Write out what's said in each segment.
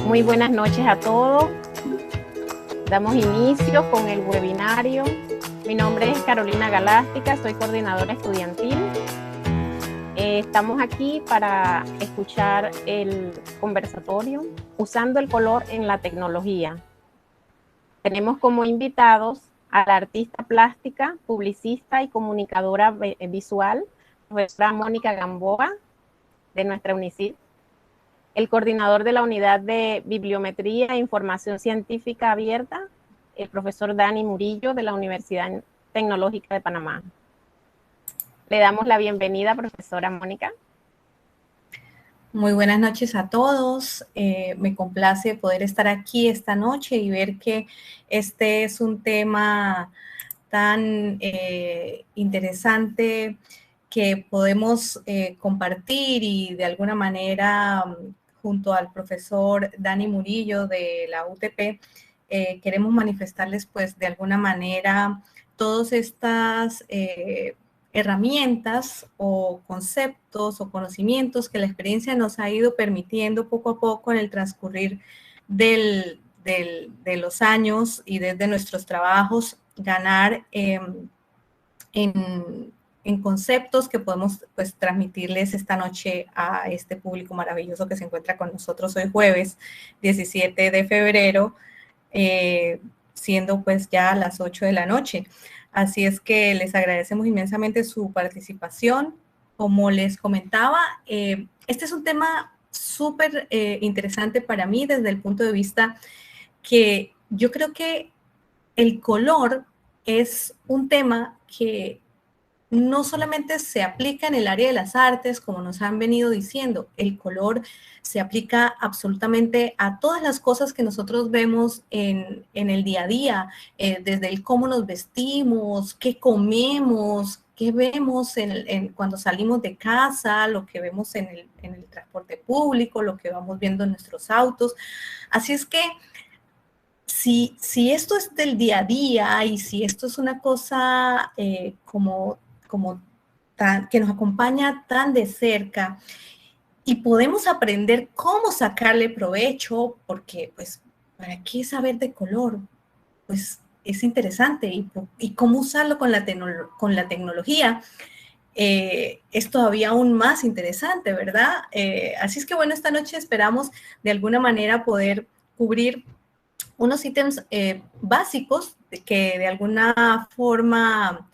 Muy buenas noches a todos. Damos inicio con el webinario. Mi nombre es Carolina Galástica, soy coordinadora estudiantil. Estamos aquí para escuchar el conversatorio usando el color en la tecnología. Tenemos como invitados a la artista plástica, publicista y comunicadora visual, profesora Mónica Gamboa, de nuestra UNICID, el coordinador de la unidad de bibliometría e información científica abierta, el profesor Dani Murillo, de la Universidad Tecnológica de Panamá. Le damos la bienvenida, profesora Mónica. Muy buenas noches a todos. Me complace poder estar aquí esta noche y ver que este es un tema tan interesante que podemos compartir y de alguna manera junto al profesor Dani Murillo de la UTP queremos manifestarles pues de alguna manera todas estas herramientas o conceptos o conocimientos que la experiencia nos ha ido permitiendo poco a poco en el transcurrir de los años y desde nuestros trabajos ganar en conceptos que podemos pues transmitirles esta noche a este público maravilloso que se encuentra con nosotros hoy jueves 17 de febrero, siendo pues ya a las 8 de la noche. Así es que les agradecemos inmensamente su participación. Como les comentaba, este es un tema súper interesante para mí desde el punto de vista que yo creo que el color es un tema que no solamente se aplica en el área de las artes, como nos han venido diciendo, el color se aplica absolutamente a todas las cosas que nosotros vemos en el día a día, desde el cómo nos vestimos, qué comemos, qué vemos cuando salimos de casa, lo que vemos en el transporte público, lo que vamos viendo en nuestros autos. Así es que si esto es del día a día y si esto es una cosa que nos acompaña tan de cerca y podemos aprender cómo sacarle provecho, porque pues, ¿para qué saber de color? Pues es interesante y cómo usarlo con la tecnología. Es todavía aún más interesante, ¿verdad? Así es que bueno, esta noche esperamos de alguna manera poder cubrir unos ítems básicos que de alguna forma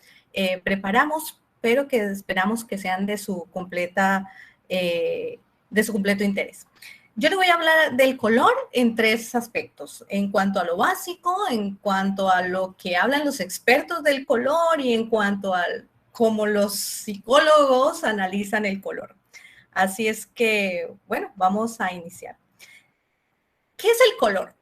preparamos, pero que esperamos que sean de su completo interés. Yo le voy a hablar del color en tres aspectos, en cuanto a lo básico, en cuanto a lo que hablan los expertos del color y en cuanto a cómo los psicólogos analizan el color. Así es que, bueno, vamos a iniciar. ¿Qué es el color?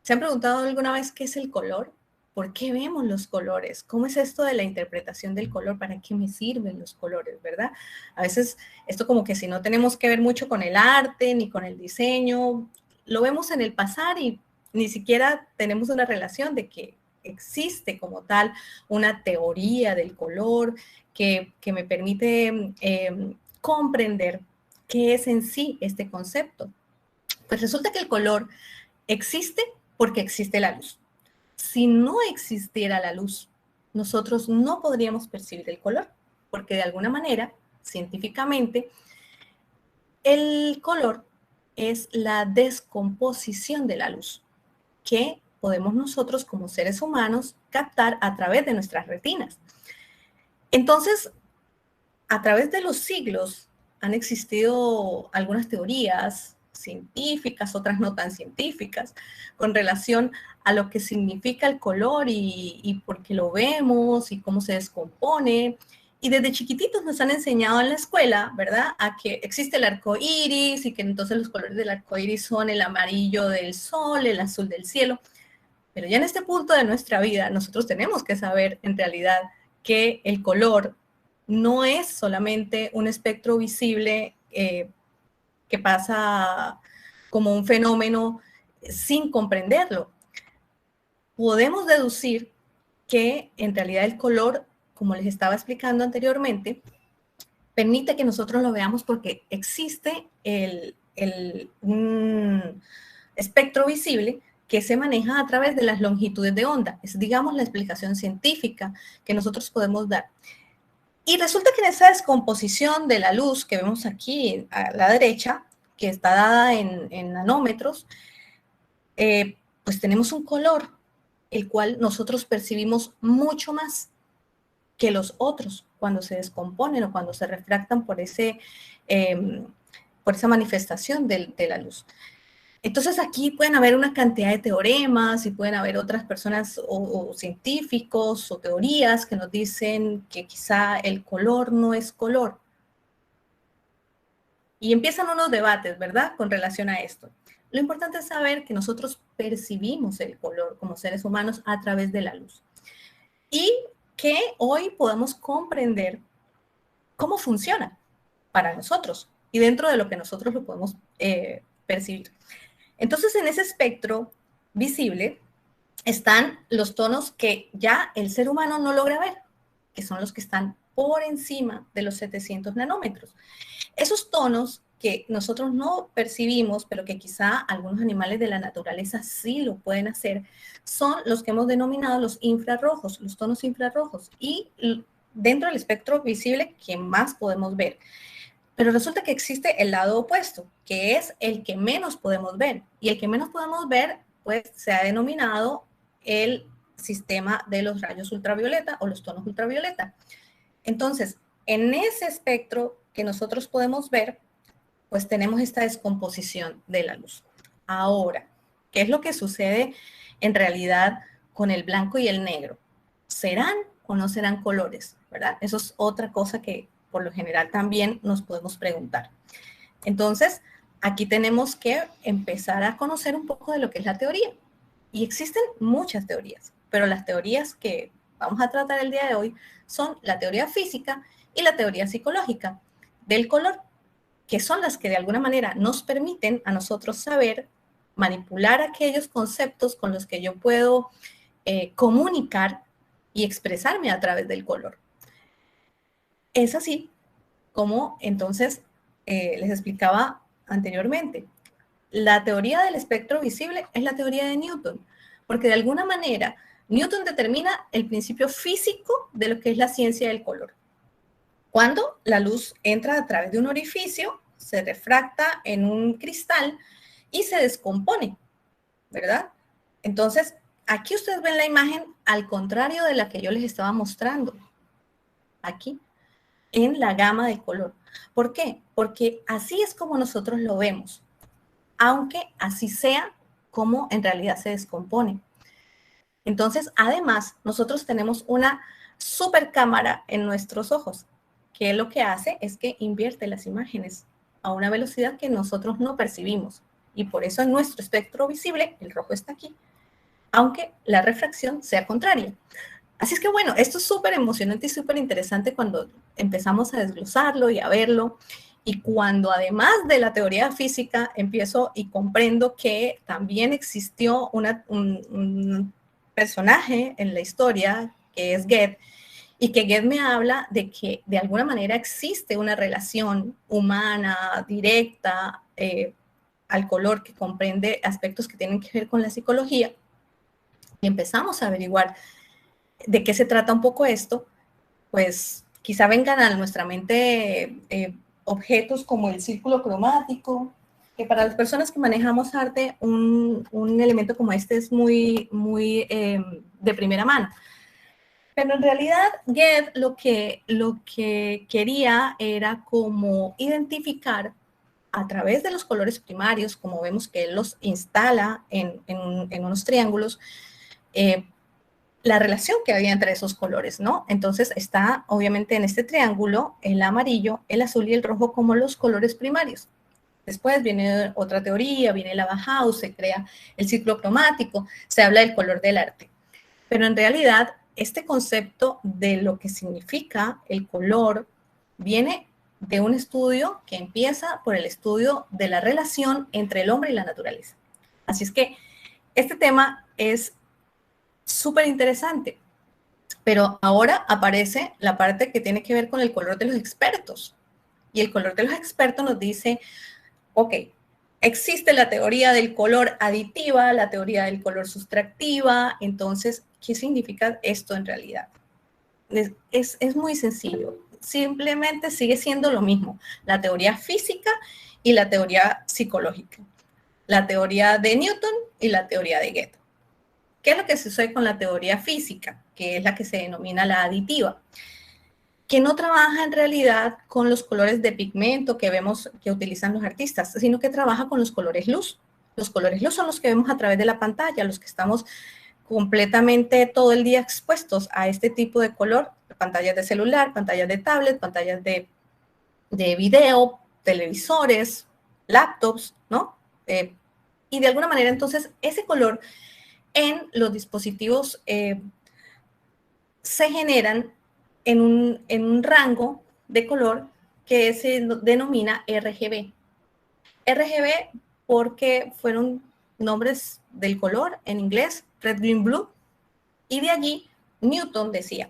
¿Se han preguntado alguna vez qué es el color? ¿Por qué vemos los colores? ¿Cómo es esto de la interpretación del color? ¿Para qué me sirven los colores, verdad? A veces esto como que si no tenemos que ver mucho con el arte ni con el diseño, lo vemos en el pasar y ni siquiera tenemos una relación de que existe como tal una teoría del color que me permite comprender qué es en sí este concepto. Pues resulta que el color existe porque existe la luz. Si no existiera la luz, nosotros no podríamos percibir el color, porque de alguna manera, científicamente, el color es la descomposición de la luz que podemos nosotros como seres humanos captar a través de nuestras retinas. Entonces, a través de los siglos han existido algunas teorías científicas, otras no tan científicas, con relación a lo que significa el color y por qué lo vemos y cómo se descompone. Y desde chiquititos nos han enseñado en la escuela, ¿verdad?, a que existe el arco iris y que entonces los colores del arco iris son el amarillo del sol, el azul del cielo. Pero ya en este punto de nuestra vida, nosotros tenemos que saber en realidad que el color no es solamente un espectro visible que pasa como un fenómeno sin comprenderlo. Podemos deducir que en realidad el color, como les estaba explicando anteriormente, permite que nosotros lo veamos porque existe espectro visible que se maneja a través de las longitudes de onda. Es, digamos, la explicación científica que nosotros podemos dar. Y resulta que en esa descomposición de la luz que vemos aquí a la derecha, que está dada en nanómetros, pues tenemos un color, el cual nosotros percibimos mucho más que los otros cuando se descomponen o cuando se refractan por esa manifestación de la luz. Entonces aquí pueden haber una cantidad de teoremas y pueden haber otras personas o científicos o teorías que nos dicen que quizá el color no es color. Y empiezan unos debates, ¿verdad?, con relación a esto. Lo importante es saber que nosotros percibimos el color como seres humanos a través de la luz. Y que hoy podemos comprender cómo funciona para nosotros y dentro de lo que nosotros lo podemos percibir. Entonces, en ese espectro visible están los tonos que ya el ser humano no logra ver, que son los que están por encima de los 700 nanómetros. Esos tonos que nosotros no percibimos, pero que quizá algunos animales de la naturaleza sí lo pueden hacer, son los que hemos denominado los infrarrojos, los tonos infrarrojos, y dentro del espectro visible que más podemos ver. Pero resulta que existe el lado opuesto, que es el que menos podemos ver. Y el que menos podemos ver, pues se ha denominado el sistema de los rayos ultravioleta o los tonos ultravioleta. Entonces, en ese espectro que nosotros podemos ver, pues tenemos esta descomposición de la luz. Ahora, ¿qué es lo que sucede en realidad con el blanco y el negro? ¿Serán o no serán colores? ¿Verdad? Eso es otra cosa que por lo general también nos podemos preguntar. Entonces, aquí tenemos que empezar a conocer un poco de lo que es la teoría. Y existen muchas teorías, pero las teorías que vamos a tratar el día de hoy son la teoría física y la teoría psicológica del color, que son las que de alguna manera nos permiten a nosotros saber manipular aquellos conceptos con los que yo puedo comunicar y expresarme a través del color. Es así como entonces les explicaba anteriormente. La teoría del espectro visible es la teoría de Newton, porque de alguna manera Newton determina el principio físico de lo que es la ciencia del color. Cuando la luz entra a través de un orificio, se refracta en un cristal y se descompone, ¿verdad? Entonces, aquí ustedes ven la imagen al contrario de la que yo les estaba mostrando. Aquí, en la gama de color. ¿Por qué? Porque así es como nosotros lo vemos, aunque así sea como en realidad se descompone. Entonces, además, nosotros tenemos una super cámara en nuestros ojos, que lo que hace es que invierte las imágenes a una velocidad que nosotros no percibimos. Y por eso en nuestro espectro visible, el rojo está aquí, aunque la refracción sea contraria. Así es que bueno, esto es súper emocionante y súper interesante cuando empezamos a desglosarlo y a verlo. Y cuando además de la teoría física empiezo y comprendo que también existió un personaje en la historia que es Goethe, y que Goethe me habla de que de alguna manera existe una relación humana, directa, al color, que comprende aspectos que tienen que ver con la psicología. Y empezamos a averiguar de qué se trata un poco esto, pues quizá vengan a nuestra mente objetos como el círculo cromático, que para las personas que manejamos arte, un elemento como este es muy de primera mano. Pero en realidad, Goethe lo que quería era como identificar a través de los colores primarios, como vemos que él los instala en unos triángulos, la relación que había entre esos colores, ¿no? Entonces está obviamente en este triángulo el amarillo, el azul y el rojo como los colores primarios. Después viene otra teoría, viene la Bauhaus, se crea el ciclo cromático, se habla del color del arte. Pero en realidad, este concepto de lo que significa el color viene de un estudio que empieza por el estudio de la relación entre el hombre y la naturaleza. Así es que este tema es súper interesante, pero ahora aparece la parte que tiene que ver con el color de los expertos. Y el color de los expertos nos dice, ok, Existe la teoría del color aditiva, la teoría del color sustractiva. Entonces, ¿qué significa esto en realidad? Es muy sencillo. Simplemente sigue siendo lo mismo. La teoría física y la teoría psicológica. La teoría de Newton y la teoría de Goethe. ¿Qué es lo que sucede con la teoría física? Que es la que se denomina la aditiva, que no trabaja en realidad con los colores de pigmento que vemos que utilizan los artistas, sino que trabaja con los colores luz. Los colores luz son los que vemos a través de la pantalla, los que estamos completamente todo el día expuestos a este tipo de color, pantallas de celular, pantallas de tablet, pantallas de video, televisores, laptops, ¿no? Y de alguna manera, entonces, ese color en los dispositivos se generan en un rango de color que se denomina RGB. RGB porque fueron nombres del color en inglés, red, green, blue, y de allí Newton decía,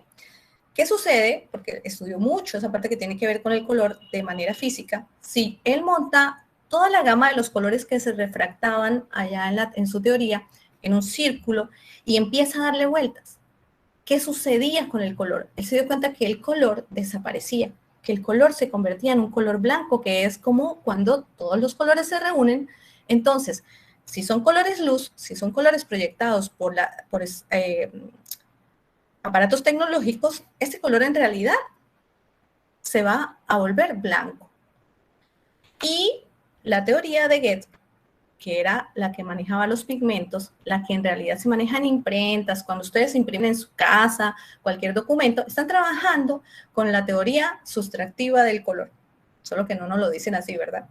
¿qué sucede? Porque estudió mucho esa parte que tiene que ver con el color de manera física. Si él monta toda la gama de los colores que se refractaban allá en su teoría, en un círculo, y empieza a darle vueltas, ¿qué sucedía con el color? Él se dio cuenta que el color desaparecía, que el color se convertía en un color blanco, que es como cuando todos los colores se reúnen. Entonces, si son colores luz, si son colores proyectados por aparatos tecnológicos, este color en realidad se va a volver blanco. Y la teoría de Goethe, que era la que manejaba los pigmentos, la que en realidad se maneja en imprentas, cuando ustedes imprimen en su casa cualquier documento, están trabajando con la teoría sustractiva del color, solo que no nos lo dicen así, ¿verdad?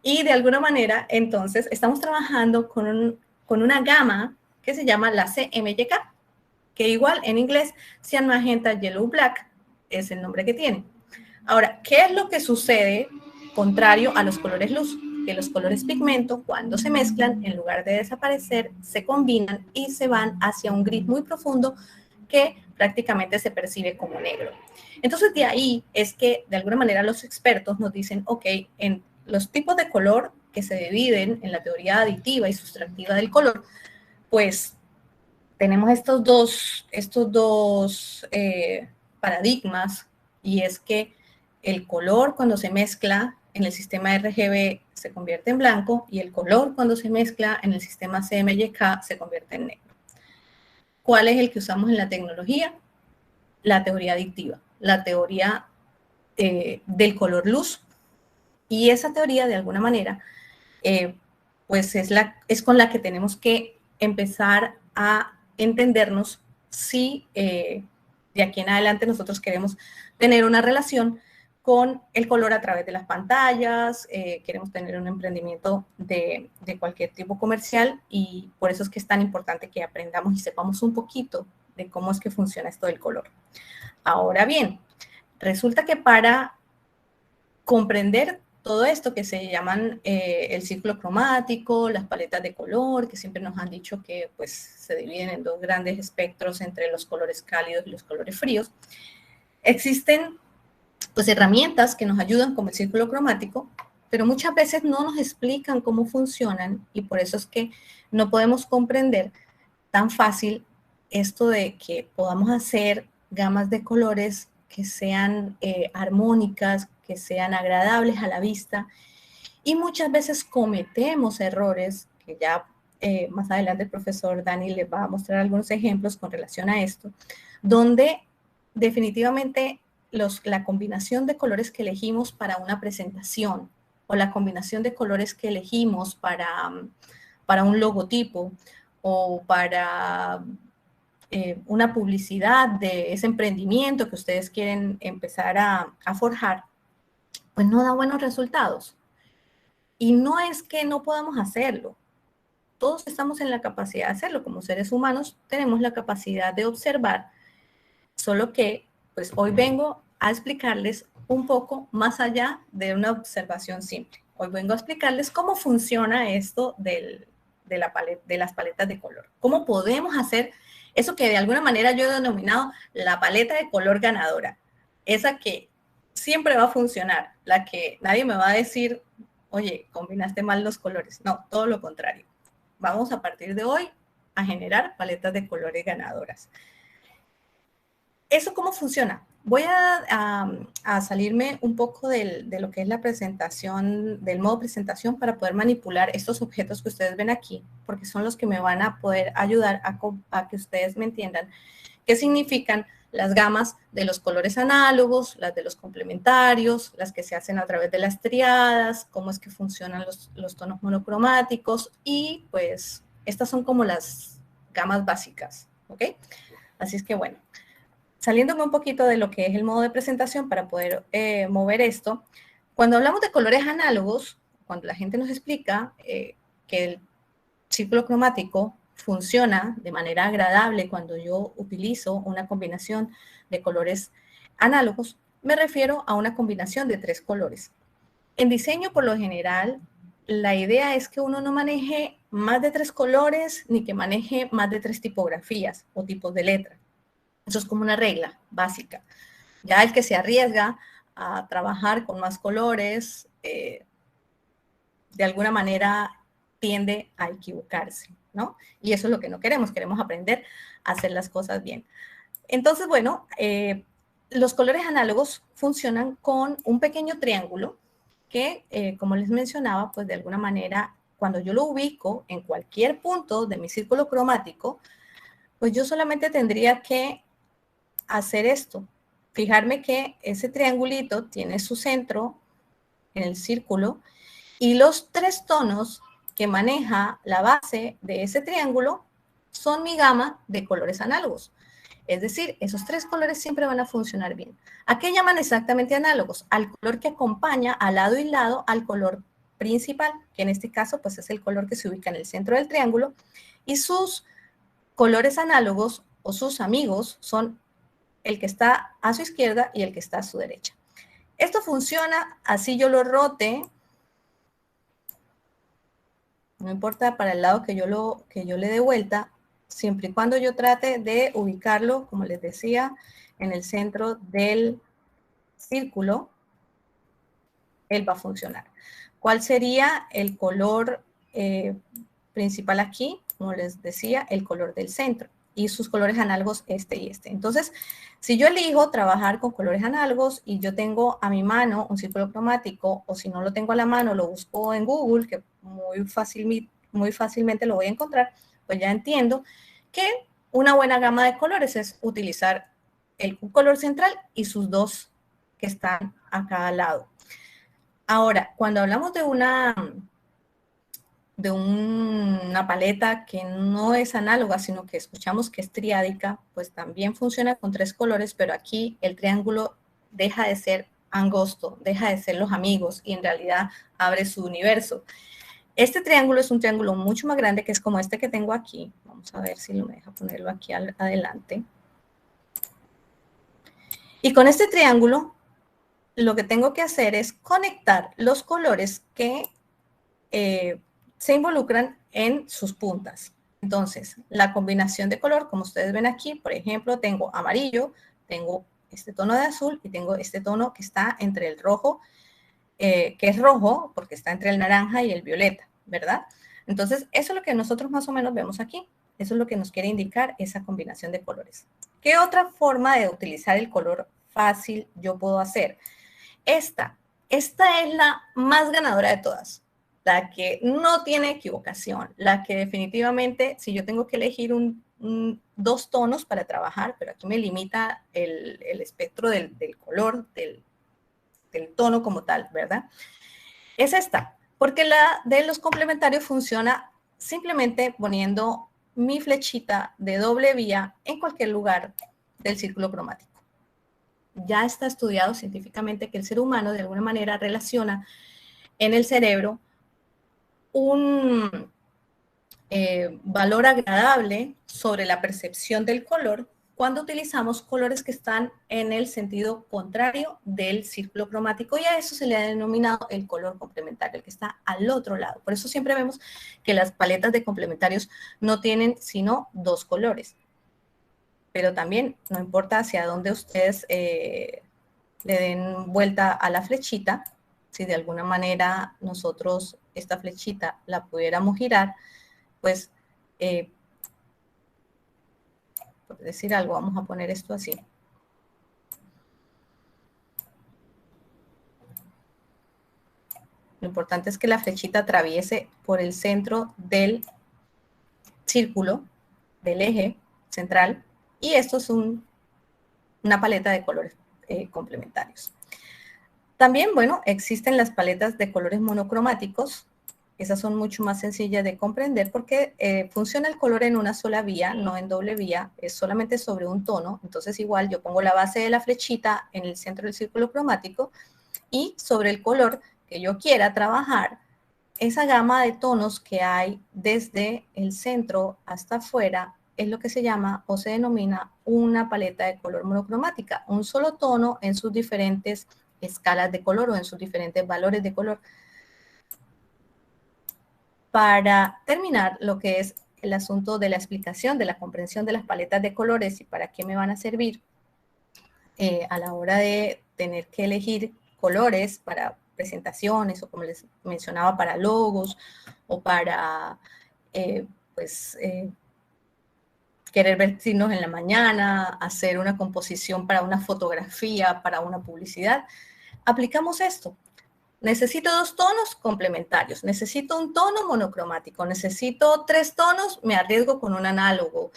Y de alguna manera, entonces, estamos trabajando con una gama que se llama la CMYK, que igual en inglés, Cyan, Magenta, Yellow, Black, es el nombre que tiene. Ahora, ¿qué es lo que sucede contrario a los colores luz? Que los colores pigmento, cuando se mezclan, en lugar de desaparecer, se combinan y se van hacia un gris muy profundo que prácticamente se percibe como negro. Entonces, de ahí es que, de alguna manera, los expertos nos dicen, ok, en los tipos de color que se dividen en la teoría aditiva y sustractiva del color, pues tenemos estos dos paradigmas, y es que el color cuando se mezcla en el sistema RGB se convierte en blanco y el color cuando se mezcla en el sistema CMYK se convierte en negro. ¿Cuál es el que usamos en la tecnología? La teoría adictiva, la teoría del color luz. Y esa teoría, de alguna manera, pues es con la que tenemos que empezar a entendernos si de aquí en adelante nosotros queremos tener una relación con el color a través de las pantallas, queremos tener un emprendimiento de cualquier tipo comercial, y por eso es que es tan importante que aprendamos y sepamos un poquito de cómo es que funciona esto del color. Ahora bien, resulta que para comprender todo esto que se llaman el círculo cromático, las paletas de color, que siempre nos han dicho que pues, se dividen en dos grandes espectros entre los colores cálidos y los colores fríos, existen pues, herramientas que nos ayudan como el círculo cromático, pero muchas veces no nos explican cómo funcionan, y por eso es que no podemos comprender tan fácil esto de que podamos hacer gamas de colores que sean armónicas, que sean agradables a la vista, y muchas veces cometemos errores que ya más adelante el profesor Dani les va a mostrar algunos ejemplos con relación a esto, donde definitivamente la combinación de colores que elegimos para una presentación o la combinación de colores que elegimos para un logotipo o para una publicidad de ese emprendimiento que ustedes quieren empezar a forjar, pues no da buenos resultados. Y no es que no podamos hacerlo. Todos estamos en la capacidad de hacerlo. Como seres humanos tenemos la capacidad de observar, solo que pues hoy vengo a explicarles un poco más allá de una observación simple. Hoy vengo a explicarles cómo funciona esto de las paletas de color. Cómo podemos hacer eso que de alguna manera yo he denominado la paleta de color ganadora. Esa que siempre va a funcionar, la que nadie me va a decir oye, combinaste mal los colores. No, todo lo contrario. Vamos a partir de hoy a generar paletas de colores ganadoras. ¿Eso cómo funciona? Voy a salirme un poco de lo que es la presentación, del modo presentación, para poder manipular estos objetos que ustedes ven aquí, porque son los que me van a poder ayudar a que ustedes me entiendan qué significan las gamas de los colores análogos, las de los complementarios, las que se hacen a través de las triadas, cómo es que funcionan los tonos monocromáticos, y pues estas son como las gamas básicas, ¿ok? Así es que bueno, saliéndome un poquito de lo que es el modo de presentación para poder mover esto, cuando hablamos de colores análogos, cuando la gente nos explica que el círculo cromático funciona de manera agradable cuando yo utilizo una combinación de colores análogos, me refiero a una combinación de 3 colores. En diseño, por lo general, la idea es que uno no maneje más de 3 colores ni que maneje más de 3 tipografías o tipos de letra. Eso es como una regla básica. Ya el que se arriesga a trabajar con más colores, de alguna manera tiende a equivocarse, ¿no? Y eso es lo que no queremos aprender a hacer las cosas bien. Entonces, bueno, los colores análogos funcionan con un pequeño triángulo que, como les mencionaba, pues de alguna manera, cuando yo lo ubico en cualquier punto de mi círculo cromático, pues yo solamente tendría que hacer esto, fijarme que ese triangulito tiene su centro en el círculo y los 3 tonos que maneja la base de ese triángulo son mi gama de colores análogos. Es decir, esos 3 colores siempre van a funcionar bien. ¿A qué llaman exactamente análogos? Al color que acompaña al lado y lado al color principal, que en este caso pues es el color que se ubica en el centro del triángulo, y sus colores análogos o sus amigos son el que está a su izquierda y el que está a su derecha. Esto funciona así yo lo rote, no importa para el lado que yo le dé vuelta, siempre y cuando yo trate de ubicarlo, como les decía, en el centro del círculo, él va a funcionar. ¿Cuál sería el color principal aquí? Como les decía, el color del centro. Y sus colores análogos este y este. Entonces, si yo elijo trabajar con colores análogos y yo tengo a mi mano un círculo cromático, o si no lo tengo a la mano, lo busco en Google, que muy fácilmente lo voy a encontrar, pues ya entiendo que una buena gama de colores es utilizar un color central y sus 2 que están a cada lado. Ahora, cuando hablamos de una paleta que no es análoga, sino que escuchamos que es triádica, pues también funciona con 3 colores, pero aquí el triángulo deja de ser angosto, deja de ser los amigos y en realidad abre su universo. Este triángulo es un triángulo mucho más grande, que es como este que tengo aquí. Vamos a ver si me deja ponerlo aquí adelante. Y con este triángulo, lo que tengo que hacer es conectar los colores que se involucran en sus puntas. Entonces, la combinación de color, como ustedes ven aquí, por ejemplo, tengo amarillo, tengo este tono de azul y tengo este tono que está entre el rojo, que es rojo porque está entre el naranja y el violeta, ¿verdad? Entonces, eso es lo que nosotros más o menos vemos aquí. Eso es lo que nos quiere indicar esa combinación de colores. ¿Qué otra forma de utilizar el color fácil yo puedo hacer? Esta es la más ganadora de todas, la que no tiene equivocación, la que definitivamente, si yo tengo que elegir 2 tonos para trabajar, pero aquí me limita el espectro del color, del tono como tal, ¿verdad? Es esta, porque la de los complementarios funciona simplemente poniendo mi flechita de doble vía en cualquier lugar del círculo cromático. Ya está estudiado científicamente que el ser humano de alguna manera relaciona en el cerebro un valor agradable sobre la percepción del color cuando utilizamos colores que están en el sentido contrario del círculo cromático, y a eso se le ha denominado el color complementario, el que está al otro lado. Por eso siempre vemos que las paletas de complementarios no tienen sino 2 colores. Pero también no importa hacia dónde ustedes le den vuelta a la flechita, si de alguna manera nosotros esta flechita la pudiéramos girar, pues, por decir algo, vamos a poner esto así. Lo importante es que la flechita atraviese por el centro del círculo, del eje central, y esto es una paleta de colores complementarios. También, bueno, existen las paletas de colores monocromáticos. Esas son mucho más sencillas de comprender porque funciona el color en una sola vía, no en doble vía, es solamente sobre un tono. Entonces igual yo pongo la base de la flechita en el centro del círculo cromático y sobre el color que yo quiera trabajar, esa gama de tonos que hay desde el centro hasta afuera es lo que se llama o se denomina una paleta de color monocromática, un solo tono en sus diferentes escalas de color o en sus diferentes valores de color. Para terminar lo que es el asunto de la explicación, de la comprensión de las paletas de colores y para qué me van a servir a la hora de tener que elegir colores para presentaciones o como les mencionaba para logos o para querer vestirnos en la mañana, hacer una composición para una fotografía, para una publicidad, aplicamos esto. Necesito 2 tonos complementarios, necesito un tono monocromático, necesito 3 tonos, me arriesgo con un análogo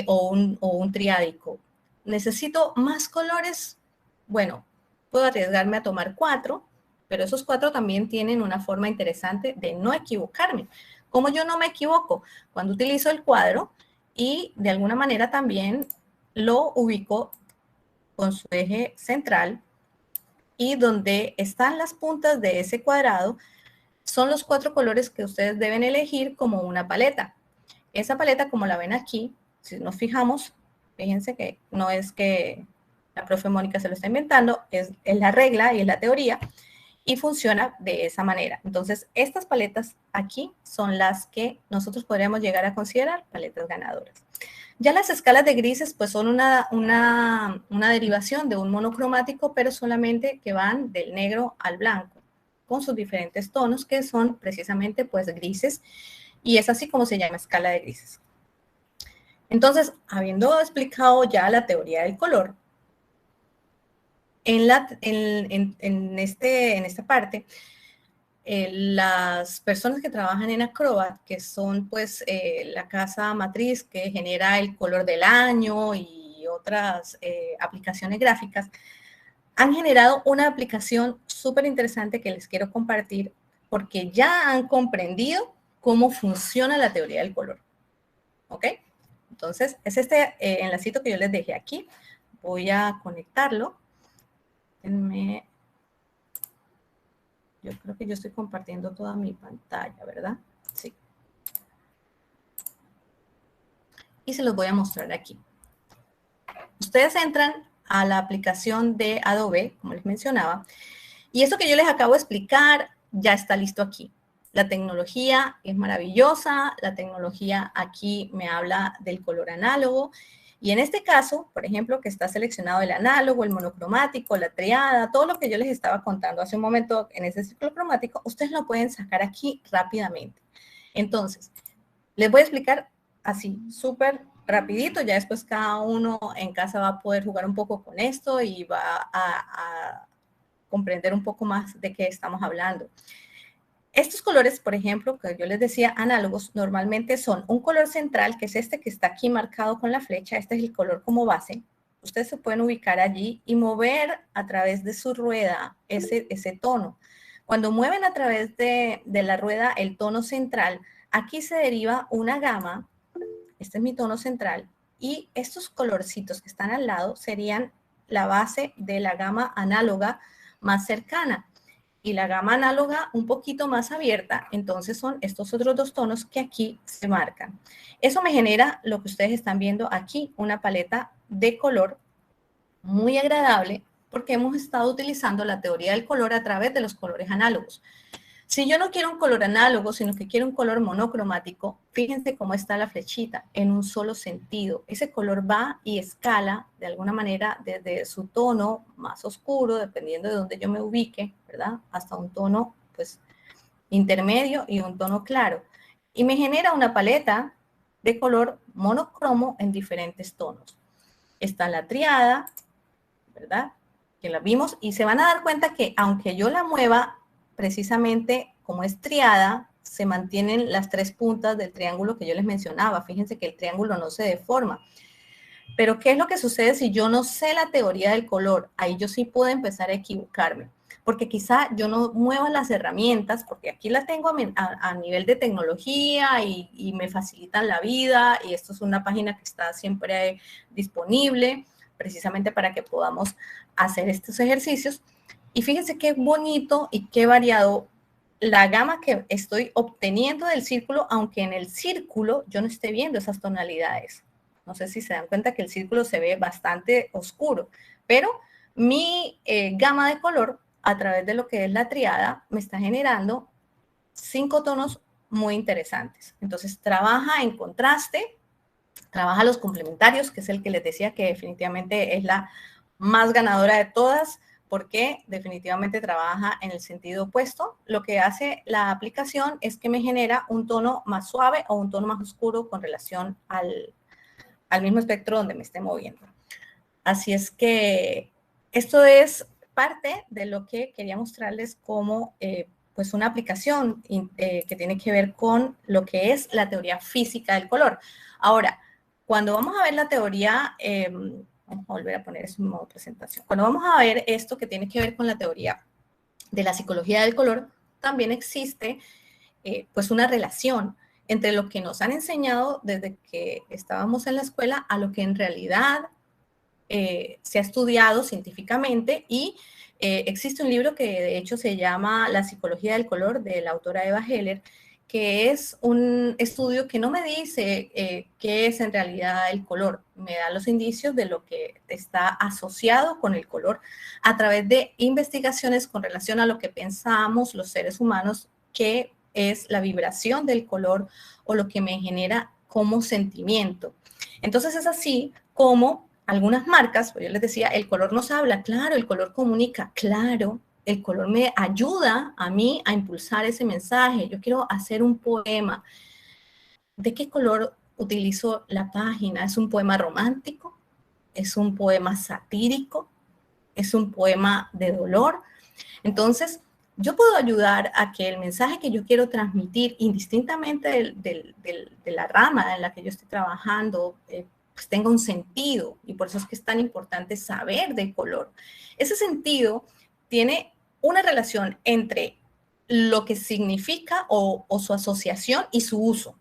o un triádico. Necesito más colores, bueno, puedo arriesgarme a tomar 4, pero esos 4 también tienen una forma interesante de no equivocarme. ¿Cómo yo no me equivoco? Cuando utilizo el cuadro y de alguna manera también lo ubico con su eje central, y donde están las puntas de ese cuadrado son los 4 colores que ustedes deben elegir como una paleta. Esa paleta, como la ven aquí, si nos fijamos, fíjense que no es que la profe Mónica se lo está inventando, es la regla y es la teoría, y funciona de esa manera. Entonces, estas paletas aquí son las que nosotros podríamos llegar a considerar paletas ganadoras. Ya las escalas de grises pues son una derivación de un monocromático, pero solamente que van del negro al blanco, con sus diferentes tonos que son precisamente pues grises, y es así como se llama escala de grises. Entonces, habiendo explicado ya la teoría del color, en esta parte, las personas que trabajan en Acrobat, que son pues la casa matriz que genera el color del año y otras aplicaciones gráficas, han generado una aplicación súper interesante que les quiero compartir porque ya han comprendido cómo funciona la teoría del color. ¿Ok? Entonces, es este enlacito que yo les dejé aquí. Voy a conectarlo. Yo creo que yo estoy compartiendo toda mi pantalla, ¿verdad? Sí. Y se los voy a mostrar aquí. Ustedes entran a la aplicación de Adobe, como les mencionaba, y esto que yo les acabo de explicar ya está listo aquí. La tecnología es maravillosa, la tecnología aquí me habla del color análogo, y en este caso, por ejemplo, que está seleccionado el análogo, el monocromático, la triada, todo lo que yo les estaba contando hace un momento en ese círculo cromático, ustedes lo pueden sacar aquí rápidamente. Entonces, les voy a explicar así, súper rapidito, ya después cada uno en casa va a poder jugar un poco con esto y va a comprender un poco más de qué estamos hablando. Estos colores, por ejemplo, que yo les decía, análogos, normalmente son un color central, que es este que está aquí marcado con la flecha. Este es el color como base. Ustedes se pueden ubicar allí y mover a través de su rueda ese tono. Cuando mueven a través de la rueda el tono central, aquí se deriva una gama. Este es mi tono central. Y estos colorcitos que están al lado serían la base de la gama análoga más cercana. Y la gama análoga un poquito más abierta, entonces son estos otros 2 tonos que aquí se marcan. Eso me genera lo que ustedes están viendo aquí, una paleta de color muy agradable porque hemos estado utilizando la teoría del color a través de los colores análogos. Si yo no quiero un color análogo, sino que quiero un color monocromático, fíjense cómo está la flechita, en un solo sentido. Ese color va y escala de alguna manera desde su tono más oscuro, dependiendo de dónde yo me ubique, ¿verdad? Hasta un tono, pues, intermedio y un tono claro. Y me genera una paleta de color monocromo en diferentes tonos. Está la triada, ¿verdad? Que la vimos y se van a dar cuenta que aunque yo la mueva, precisamente como es triada, se mantienen las tres puntas del triángulo que yo les mencionaba. Fíjense que el triángulo no se deforma. Pero ¿qué es lo que sucede si yo no sé la teoría del color? Ahí yo sí puedo empezar a equivocarme. Porque quizá yo no mueva las herramientas, porque aquí las tengo a nivel de tecnología y me facilitan la vida, y esto es una página que está siempre disponible, precisamente para que podamos hacer estos ejercicios. Y fíjense qué bonito y qué variado la gama que estoy obteniendo del círculo, aunque en el círculo yo no esté viendo esas tonalidades. No sé si se dan cuenta que el círculo se ve bastante oscuro, pero mi gama de color a través de lo que es la triada me está generando 5 tonos muy interesantes. Entonces trabaja en contraste, trabaja los complementarios, que es el que les decía que definitivamente es la más ganadora de todas, porque definitivamente trabaja en el sentido opuesto. Lo que hace la aplicación es que me genera un tono más suave o un tono más oscuro con relación al mismo espectro donde me esté moviendo. Así es que esto es parte de lo que quería mostrarles como pues una aplicación que tiene que ver con lo que es la teoría física del color. Ahora, cuando vamos a ver la teoría, vamos a volver a poner eso en modo presentación. Cuando vamos a ver esto que tiene que ver con la teoría de la psicología del color, también existe pues una relación entre lo que nos han enseñado desde que estábamos en la escuela a lo que en realidad se ha estudiado científicamente y existe un libro que de hecho se llama La psicología del color de la autora Eva Heller, que es un estudio que no me dice qué es en realidad el color, me da los indicios de lo que está asociado con el color a través de investigaciones con relación a lo que pensamos los seres humanos que es la vibración del color o lo que me genera como sentimiento. Entonces es así como algunas marcas, pues yo les decía, el color nos habla, claro, el color comunica, claro, el color me ayuda a mí a impulsar ese mensaje. Yo quiero hacer un poema. ¿De qué color utilizo la página? ¿Es un poema romántico? ¿Es un poema satírico? ¿Es un poema de dolor? Entonces, yo puedo ayudar a que el mensaje que yo quiero transmitir, indistintamente de la rama en la que yo estoy trabajando, pues tenga un sentido. Y por eso es que es tan importante saber del color. Ese sentido tiene una relación entre lo que significa o su asociación y su uso,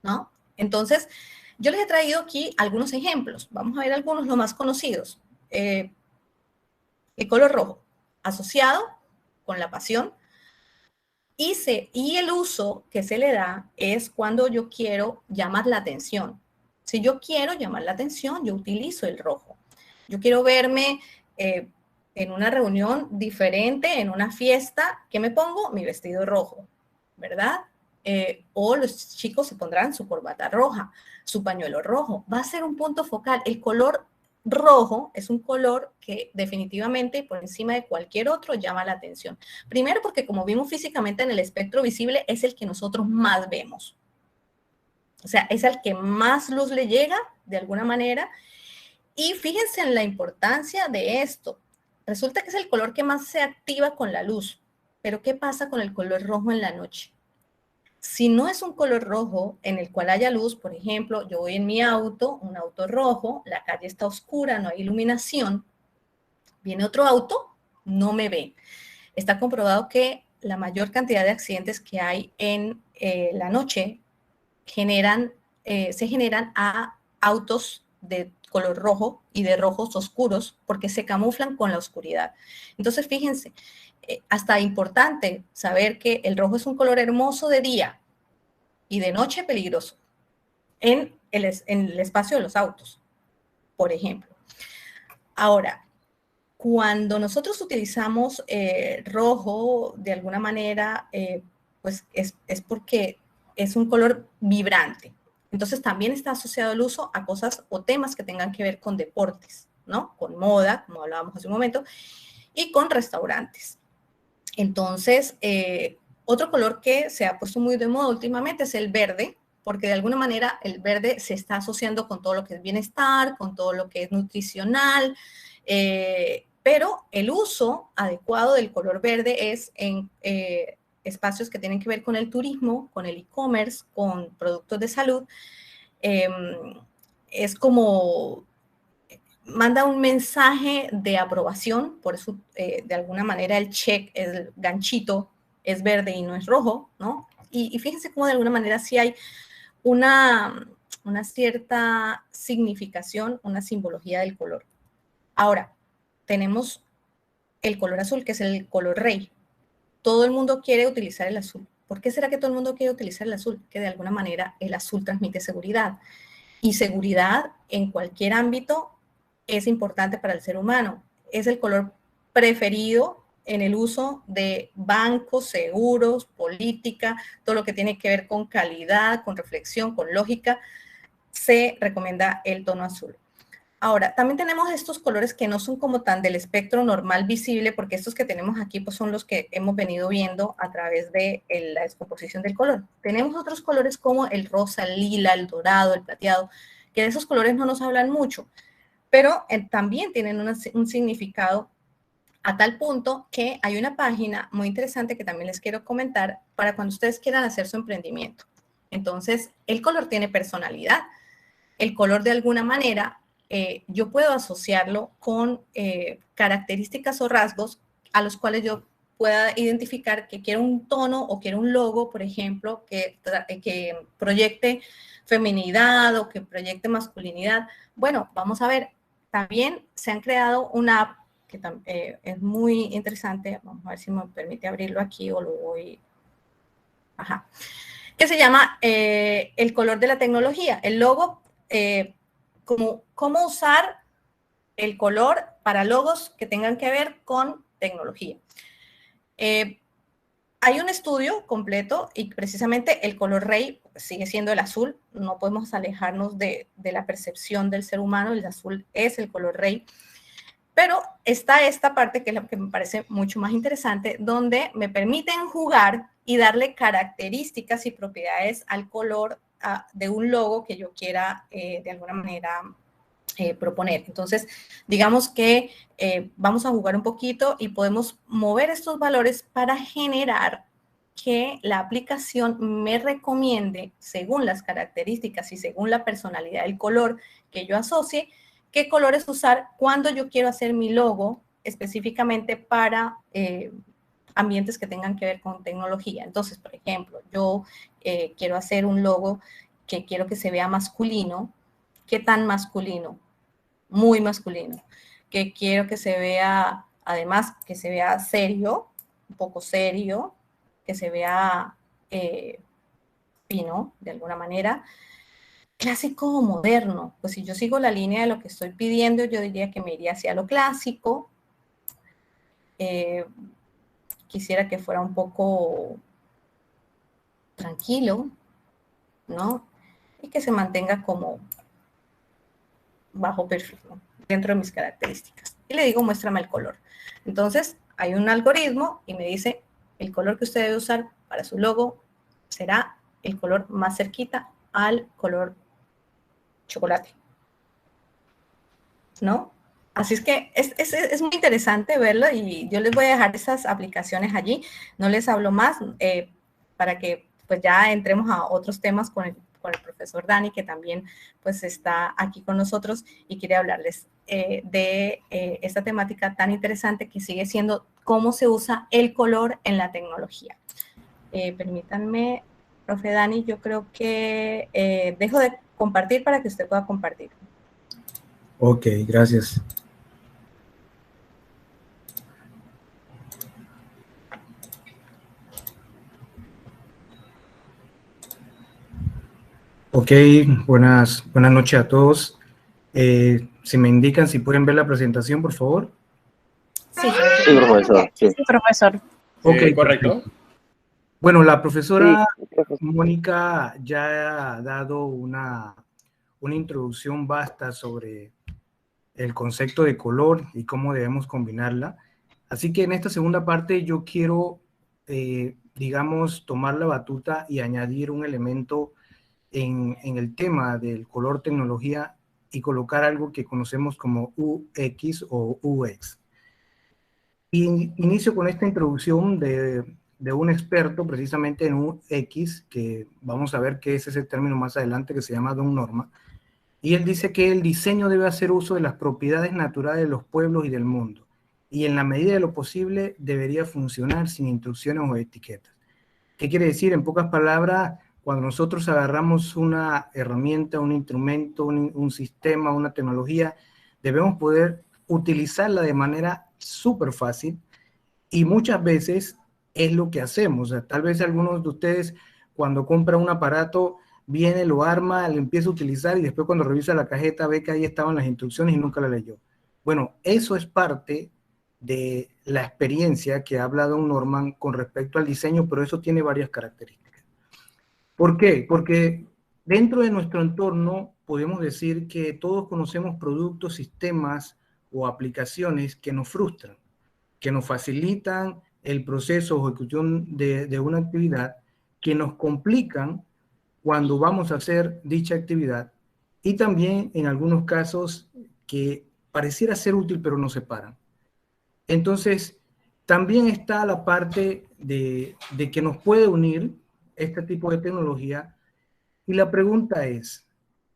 ¿no? Entonces, yo les he traído aquí algunos ejemplos. Vamos a ver algunos, los más conocidos. El color rojo, asociado con la pasión, y el uso que se le da es cuando yo quiero llamar la atención. Si yo quiero llamar la atención, yo utilizo el rojo. Yo quiero verme en una reunión diferente, en una fiesta, ¿qué me pongo? Mi vestido rojo, ¿verdad? O los chicos se pondrán su corbata roja, su pañuelo rojo. Va a ser un punto focal. El color rojo es un color que definitivamente por encima de cualquier otro llama la atención. Primero porque como vimos físicamente en el espectro visible es el que nosotros más vemos. O sea, es el que más luz le llega de alguna manera. Y fíjense en la importancia de esto. Resulta que es el color que más se activa con la luz. Pero ¿qué pasa con el color rojo en la noche? Si no es un color rojo en el cual haya luz, por ejemplo, yo voy en mi auto, un auto rojo, la calle está oscura, no hay iluminación, viene otro auto, no me ve. Está comprobado que la mayor cantidad de accidentes que hay en la noche se generan a autos de color rojo y de rojos oscuros porque se camuflan con la oscuridad. Entonces, fíjense, hasta importante saber que el rojo es un color hermoso de día y de noche peligroso en el espacio de los autos, por ejemplo. Ahora, cuando nosotros utilizamos rojo, de alguna manera, pues es porque es un color vibrante. Entonces también está asociado el uso a cosas o temas que tengan que ver con deportes, ¿no? Con moda, como hablábamos hace un momento, y con restaurantes. Entonces, otro color que se ha puesto muy de moda últimamente es el verde, porque de alguna manera el verde se está asociando con todo lo que es bienestar, con todo lo que es nutricional, pero el uso adecuado del color verde es en espacios que tienen que ver con el turismo, con el e-commerce, con productos de salud. Es como manda un mensaje de aprobación, por eso de alguna manera el check, el ganchito es verde y no es rojo, ¿no? Y fíjense cómo de alguna manera sí hay una cierta significación, una simbología del color. Ahora, tenemos el color azul, que es el color rey. Todo el mundo quiere utilizar el azul. ¿Por qué será que todo el mundo quiere utilizar el azul? Que de alguna manera el azul transmite seguridad. Y seguridad en cualquier ámbito es importante para el ser humano. Es el color preferido en el uso de bancos, seguros, política, todo lo que tiene que ver con calidad, con reflexión, con lógica, se recomienda el tono azul. Ahora, también tenemos estos colores que no son como tan del espectro normal visible, porque estos que tenemos aquí pues son los que hemos venido viendo a través de la descomposición del color. Tenemos otros colores como el rosa, el lila, el dorado, el plateado, que de esos colores no nos hablan mucho, pero también tienen un significado a tal punto que hay una página muy interesante que también les quiero comentar para cuando ustedes quieran hacer su emprendimiento. Entonces, el color tiene personalidad. El color de alguna manera yo puedo asociarlo con características o rasgos a los cuales yo pueda identificar que quiero un tono o quiero un logo, por ejemplo, que proyecte feminidad o que proyecte masculinidad. Bueno, vamos a ver, también se han creado una app que es muy interesante, vamos a ver si me permite abrirlo aquí o lo voy... Ajá. Que se llama el color de la tecnología. El logo, cómo usar el color para logos que tengan que ver con tecnología. Hay un estudio completo y precisamente el color rey sigue siendo el azul. No podemos alejarnos de la percepción del ser humano. El azul es el color rey. Pero está esta parte que es la que me parece mucho más interesante, donde me permiten jugar y darle características y propiedades al color de un logo que yo quiera de alguna manera proponer. Entonces, digamos que vamos a jugar un poquito y podemos mover estos valores para generar que la aplicación me recomiende, según las características y según la personalidad del color que yo asocie, qué colores usar cuando yo quiero hacer mi logo específicamente para ambientes que tengan que ver con tecnología. Entonces, por ejemplo, yo quiero hacer un logo que quiero que se vea masculino. ¿Qué tan masculino? Muy masculino. Que quiero que se vea, además, que se vea serio, un poco serio, que se vea fino, de alguna manera. Clásico o moderno, pues si yo sigo la línea de lo que estoy pidiendo, yo diría que me iría hacia lo clásico. Quisiera que fuera un poco tranquilo, ¿no? Y que se mantenga como bajo perfil, ¿no? Dentro de mis características. Y le digo, muéstrame el color. Entonces, hay un algoritmo y me dice, el color que usted debe usar para su logo será el color más cerquita al color chocolate, ¿no? Así es que es muy interesante verlo y yo les voy a dejar esas aplicaciones allí. No les hablo más para que pues ya entremos a otros temas con el profesor Dani, que también pues está aquí con nosotros y quiere hablarles de esta temática tan interesante que sigue siendo cómo se usa el color en la tecnología. Permítanme, profe Dani, yo creo que dejo de compartir para que usted pueda compartir. Ok, gracias. Ok, buenas noches a todos. Si me indican si pueden ver la presentación, por favor. Sí, profesor. Sí. Sí, profesor. Ok, Correcto. Bueno, la profesora Sí, profesor. Mónica ya ha dado una introducción vasta sobre el concepto de color y cómo debemos combinarla. Así que en esta segunda parte yo quiero, digamos, tomar la batuta y añadir un elemento en el tema del color tecnología y colocar algo que conocemos como UX o UX. Y inicio con esta introducción de un experto precisamente en UX, que vamos a ver qué es ese término más adelante, que se llama Don Norman. Y él dice que el diseño debe hacer uso de las propiedades naturales de los pueblos y del mundo, y en la medida de lo posible debería funcionar sin instrucciones o etiquetas. ¿Qué quiere decir? En pocas palabras, cuando nosotros agarramos una herramienta, un instrumento, un sistema, una tecnología, debemos poder utilizarla de manera súper fácil, y muchas veces es lo que hacemos. O sea, tal vez algunos de ustedes cuando compran un aparato viene, lo arma, lo empieza a utilizar y después cuando revisa la cajeta ve que ahí estaban las instrucciones y nunca la leyó. Bueno, eso es parte de la experiencia que ha hablado Norman con respecto al diseño, pero eso tiene varias características. ¿Por qué? Porque dentro de nuestro entorno podemos decir que todos conocemos productos, sistemas o aplicaciones que nos frustran, que nos facilitan el proceso o ejecución de una actividad, que nos complican cuando vamos a hacer dicha actividad, y también en algunos casos que pareciera ser útil pero nos separan. Entonces, también está la parte de que nos puede unir este tipo de tecnología, y la pregunta es,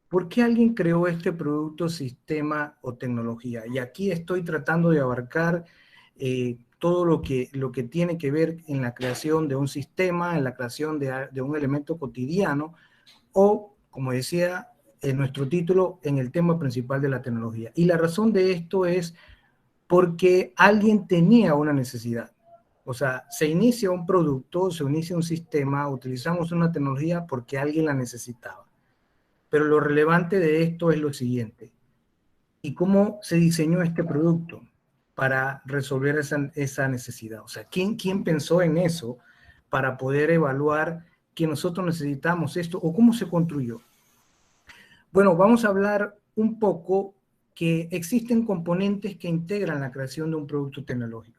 ¿por qué alguien creó este producto, sistema o tecnología? Y aquí estoy tratando de abarcar todo lo que tiene que ver en la creación de un sistema, en la creación de un elemento cotidiano, o, como decía en nuestro título, en el tema principal de la tecnología. Y la razón de esto es porque alguien tenía una necesidad. O sea, se inicia un producto, se inicia un sistema, utilizamos una tecnología porque alguien la necesitaba. Pero lo relevante de esto es lo siguiente: ¿y cómo se diseñó este producto para resolver esa necesidad? O sea, ¿quién pensó en eso para poder evaluar que nosotros necesitamos esto, o cómo se construyó? Bueno, vamos a hablar un poco que existen componentes que integran la creación de un producto tecnológico.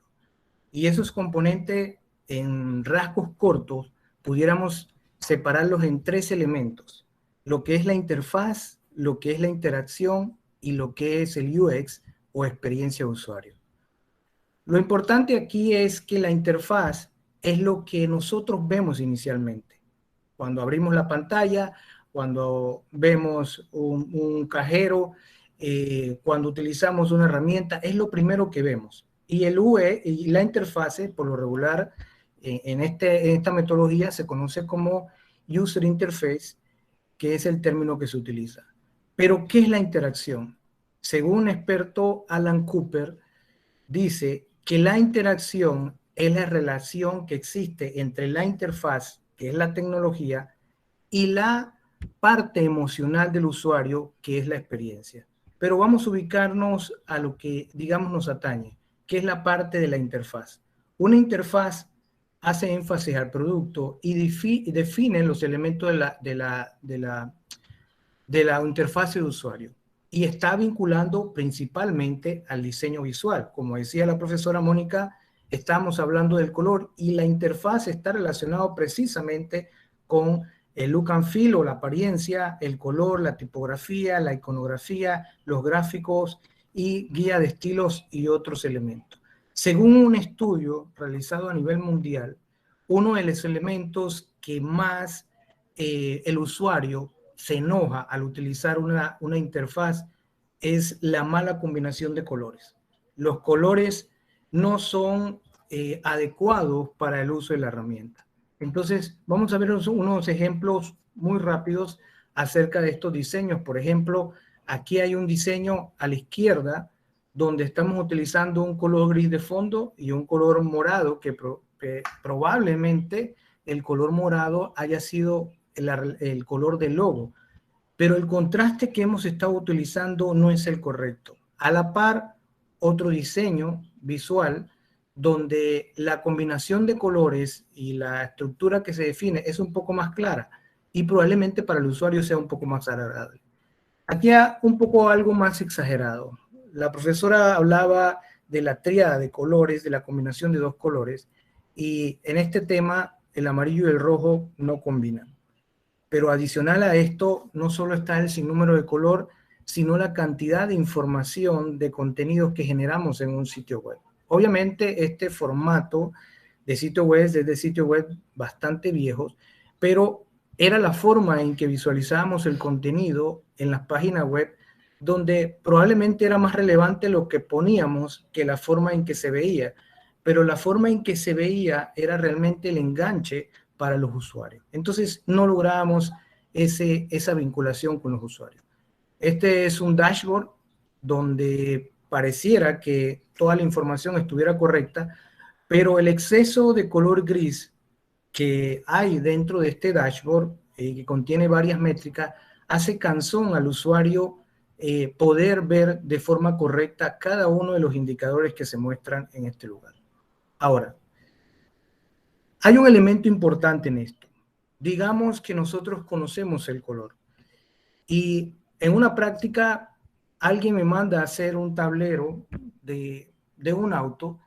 Y esos componentes, en rasgos cortos, pudiéramos separarlos en 3 elementos: lo que es la interfaz, lo que es la interacción y lo que es el UX o experiencia de usuario. Lo importante aquí es que la interfaz es lo que nosotros vemos inicialmente. Cuando abrimos la pantalla, cuando vemos un cajero, cuando utilizamos una herramienta, es lo primero que vemos. Y el UE y la interfase, por lo regular, en esta metodología se conoce como User Interface, que es el término que se utiliza. Pero, ¿qué es la interacción? Según un experto, Alan Cooper, dice que la interacción es la relación que existe entre la interfaz, que es la tecnología, y la parte emocional del usuario, que es la experiencia. Pero vamos a ubicarnos a lo que, digamos, nos atañe, que es la parte de la interfaz. Una interfaz hace énfasis al producto y define los elementos de la interfaz de usuario, y está vinculando principalmente al diseño visual. Como decía la profesora Mónica, estamos hablando del color, y la interfaz está relacionada precisamente con el look and feel o la apariencia, el color, la tipografía, la iconografía, los gráficos y guía de estilos y otros elementos. Según un estudio realizado a nivel mundial, uno de los elementos que más el usuario se enoja al utilizar una interfaz es la mala combinación de colores. Los colores no son adecuados para el uso de la herramienta. Entonces, vamos a ver unos ejemplos muy rápidos acerca de estos diseños. Por ejemplo, aquí hay un diseño a la izquierda donde estamos utilizando un color gris de fondo y un color morado, que probablemente el color morado haya sido el color del logo, pero el contraste que hemos estado utilizando no es el correcto. A la par, otro diseño visual donde la combinación de colores y la estructura que se define es un poco más clara y probablemente para el usuario sea un poco más agradable. Aquí hay un poco algo más exagerado. La profesora hablaba de la tríada de colores, de la combinación de dos colores, y en este tema el amarillo y el rojo no combinan. Pero adicional a esto, no solo está el sinnúmero de color, sino la cantidad de información, de contenidos que generamos en un sitio web. Obviamente este formato de sitio web es de sitio web bastante viejos, pero era la forma en que visualizábamos el contenido en las páginas web, donde probablemente era más relevante lo que poníamos que la forma en que se veía, pero la forma en que se veía era realmente el enganche para los usuarios. Entonces no lográbamos esa vinculación con los usuarios. Este es un dashboard donde pareciera que toda la información estuviera correcta, pero el exceso de color gris que hay dentro de este dashboard, que contiene varias métricas, hace cansón al usuario poder ver de forma correcta cada uno de los indicadores que se muestran en este lugar. Ahora, hay un elemento importante en esto. Digamos que nosotros conocemos el color y en una práctica alguien me manda a hacer un tablero de un auto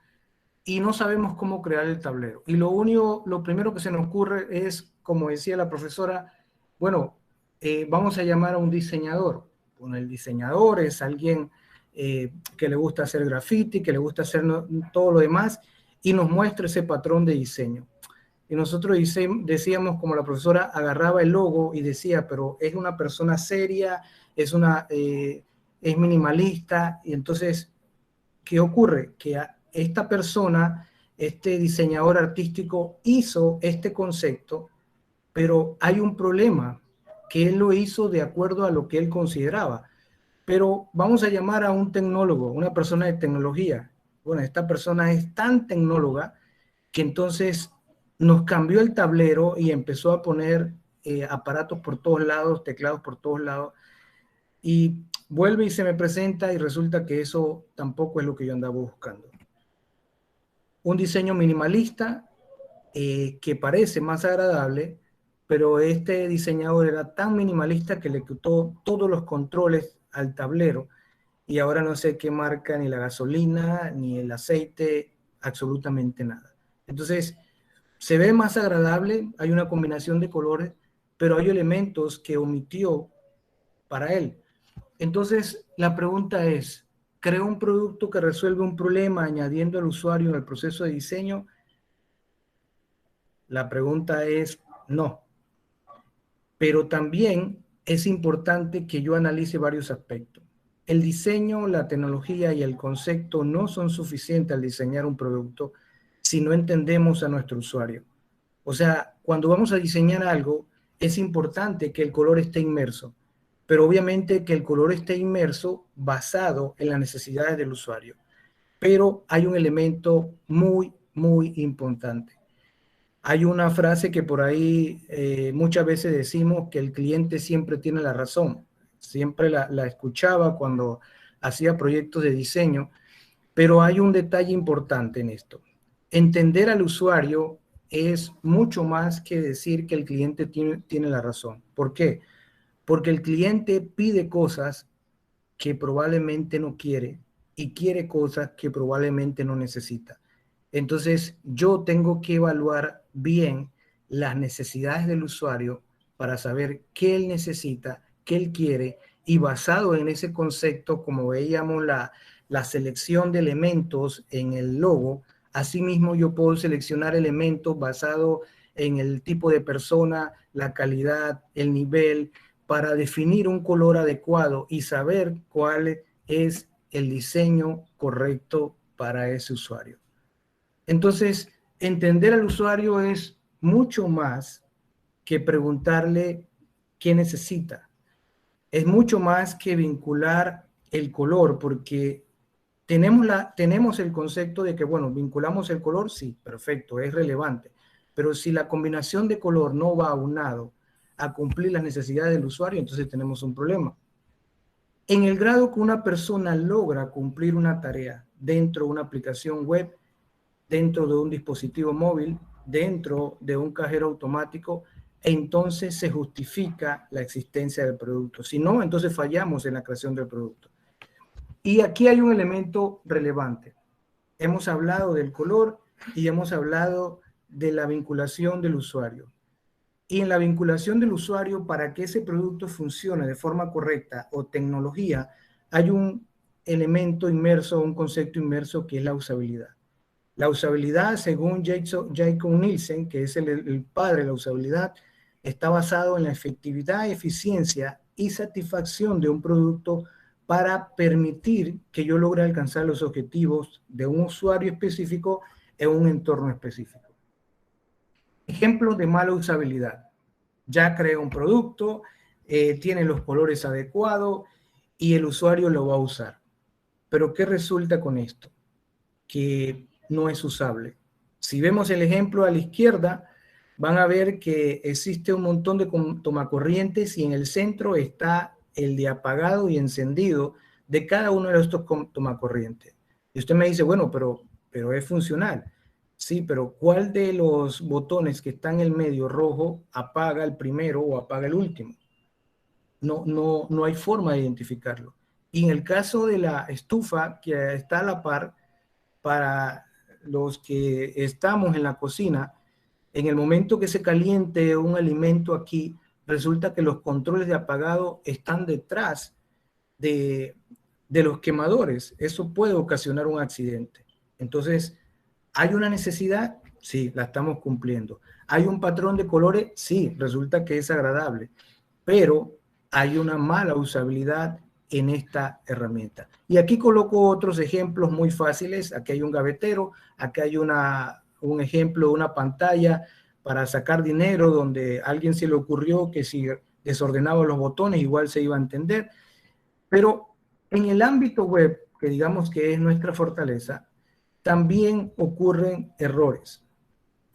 y no sabemos cómo crear el tablero. Y lo primero que se nos ocurre es, como decía la profesora, bueno, vamos a llamar a un diseñador. Bueno, el diseñador es alguien que le gusta hacer graffiti, que le gusta hacer todo lo demás, y nos muestra ese patrón de diseño. Y nosotros decíamos, como la profesora agarraba el logo y decía, pero es una persona seria, es minimalista, y entonces, ¿qué ocurre? Que esta persona, este diseñador artístico hizo este concepto, pero hay un problema, que él lo hizo de acuerdo a lo que él consideraba. Pero vamos a llamar a un tecnólogo, una persona de tecnología. Bueno, esta persona es tan tecnóloga que entonces nos cambió el tablero y empezó a poner aparatos por todos lados, teclados por todos lados, y vuelve y se me presenta y resulta que eso tampoco es lo que yo andaba buscando. Un diseño minimalista que parece más agradable, pero este diseñador era tan minimalista que le quitó todos los controles al tablero y ahora no sé qué marca ni la gasolina, ni el aceite, absolutamente nada. Entonces, se ve más agradable, hay una combinación de colores, pero hay elementos que omitió para él. Entonces, la pregunta es, ¿creo un producto que resuelve un problema añadiendo al usuario en el proceso de diseño? La pregunta es no. Pero también es importante que yo analice varios aspectos. El diseño, la tecnología y el concepto no son suficientes al diseñar un producto si no entendemos a nuestro usuario. O sea, cuando vamos a diseñar algo, es importante que el color esté inmerso, pero obviamente que el color esté inmerso basado en las necesidades del usuario. Pero hay un elemento muy, muy importante. Hay una frase que por ahí muchas veces decimos que el cliente siempre tiene la razón. Siempre la escuchaba cuando hacía proyectos de diseño, pero hay un detalle importante en esto. Entender al usuario es mucho más que decir que el cliente tiene la razón. ¿Por qué? Porque el cliente pide cosas que probablemente no quiere y quiere cosas que probablemente no necesita. Entonces, yo tengo que evaluar bien las necesidades del usuario para saber qué él necesita, qué él quiere, y basado en ese concepto, como veíamos la selección de elementos en el logo, asimismo yo puedo seleccionar elementos basados en el tipo de persona, la calidad, el nivel, para definir un color adecuado y saber cuál es el diseño correcto para ese usuario. Entonces, entender al usuario es mucho más que preguntarle qué necesita. Es mucho más que vincular el color, porque tenemos el concepto de que, bueno, vinculamos el color, sí, perfecto, es relevante. Pero si la combinación de color no va aunado a cumplir las necesidades del usuario, entonces tenemos un problema. En el grado que una persona logra cumplir una tarea dentro de una aplicación web, dentro de un dispositivo móvil, dentro de un cajero automático, entonces se justifica la existencia del producto. Si no, entonces fallamos en la creación del producto. Y aquí hay un elemento relevante. Hemos hablado del color y hemos hablado de la vinculación del usuario. Y en la vinculación del usuario, para que ese producto funcione de forma correcta o tecnología, hay un elemento inmerso, un concepto inmerso que es la usabilidad. La usabilidad, según Jacob Nielsen, que es el padre de la usabilidad, está basado en la efectividad, eficiencia y satisfacción de un producto para permitir que yo logre alcanzar los objetivos de un usuario específico en un entorno específico. Ejemplos de mala usabilidad. Ya creé un producto, tiene los colores adecuados y el usuario lo va a usar. Pero ¿qué resulta con esto? Que no es usable. Si vemos el ejemplo a la izquierda, van a ver que existe un montón de tomacorrientes y en el centro está el de apagado y encendido de cada uno de estos tomacorrientes. Y usted me dice, bueno, pero es funcional. Sí, pero ¿cuál de los botones que están en el medio rojo apaga el primero o apaga el último? No hay forma de identificarlo. Y en el caso de la estufa que está a la par, para los que estamos en la cocina, en el momento que se caliente un alimento aquí, resulta que los controles de apagado están detrás de los quemadores. Eso puede ocasionar un accidente. Entonces, ¿hay una necesidad? Sí, la estamos cumpliendo. ¿Hay un patrón de colores? Sí, resulta que es agradable, pero hay una mala usabilidad en esta herramienta. Y aquí coloco otros ejemplos muy fáciles. Aquí hay un gavetero, aquí hay un ejemplo de una pantalla para sacar dinero donde a alguien se le ocurrió que si desordenaba los botones igual se iba a entender. Pero en el ámbito web, que digamos que es nuestra fortaleza, también ocurren errores.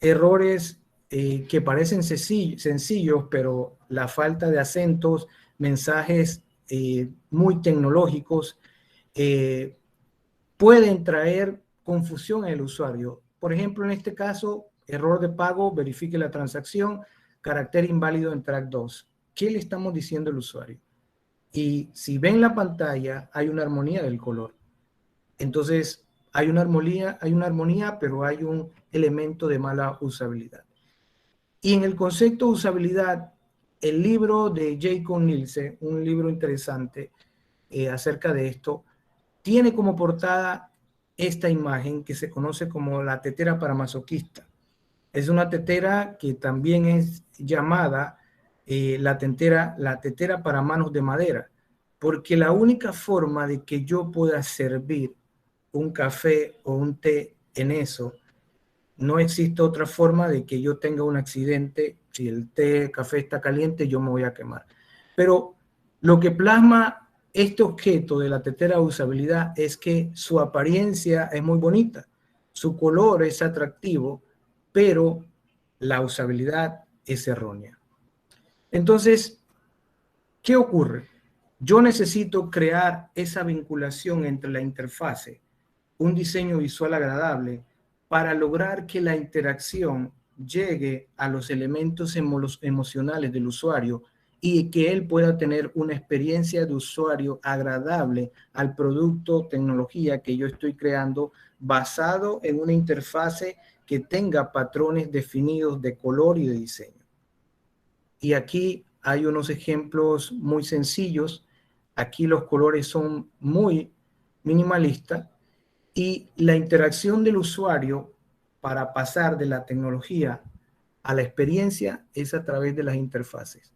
Errores que parecen sencillos, pero la falta de acentos, mensajes muy tecnológicos, pueden traer confusión en el usuario. Por ejemplo, en este caso, error de pago, verifique la transacción, carácter inválido en track 2. ¿Qué le estamos diciendo al usuario? Y si ven la pantalla, hay una armonía del color. Entonces, hay una armonía, pero hay un elemento de mala usabilidad. Y en el concepto de usabilidad, el libro de Jacob Nielsen, un libro interesante acerca de esto, tiene como portada esta imagen que se conoce como la tetera para masoquista. Es una tetera que también es llamada la tetera para manos de madera, porque la única forma de que yo pueda servir un café o un té en eso, no existe otra forma de que yo tenga un accidente. Si el té, el café está caliente, yo me voy a quemar. Pero lo que plasma este objeto de la tetera de usabilidad es que su apariencia es muy bonita, su color es atractivo, pero la usabilidad es errónea. Entonces, ¿qué ocurre? Yo necesito crear esa vinculación entre la interfase, un diseño visual agradable, para lograr que la interacción llegue a los elementos emocionales del usuario y que él pueda tener una experiencia de usuario agradable al producto, tecnología que yo estoy creando, basado en una interfase que tenga patrones definidos de color y de diseño. Y aquí hay unos ejemplos muy sencillos. Aquí los colores son muy minimalistas y la interacción del usuario para pasar de la tecnología a la experiencia es a través de las interfaces.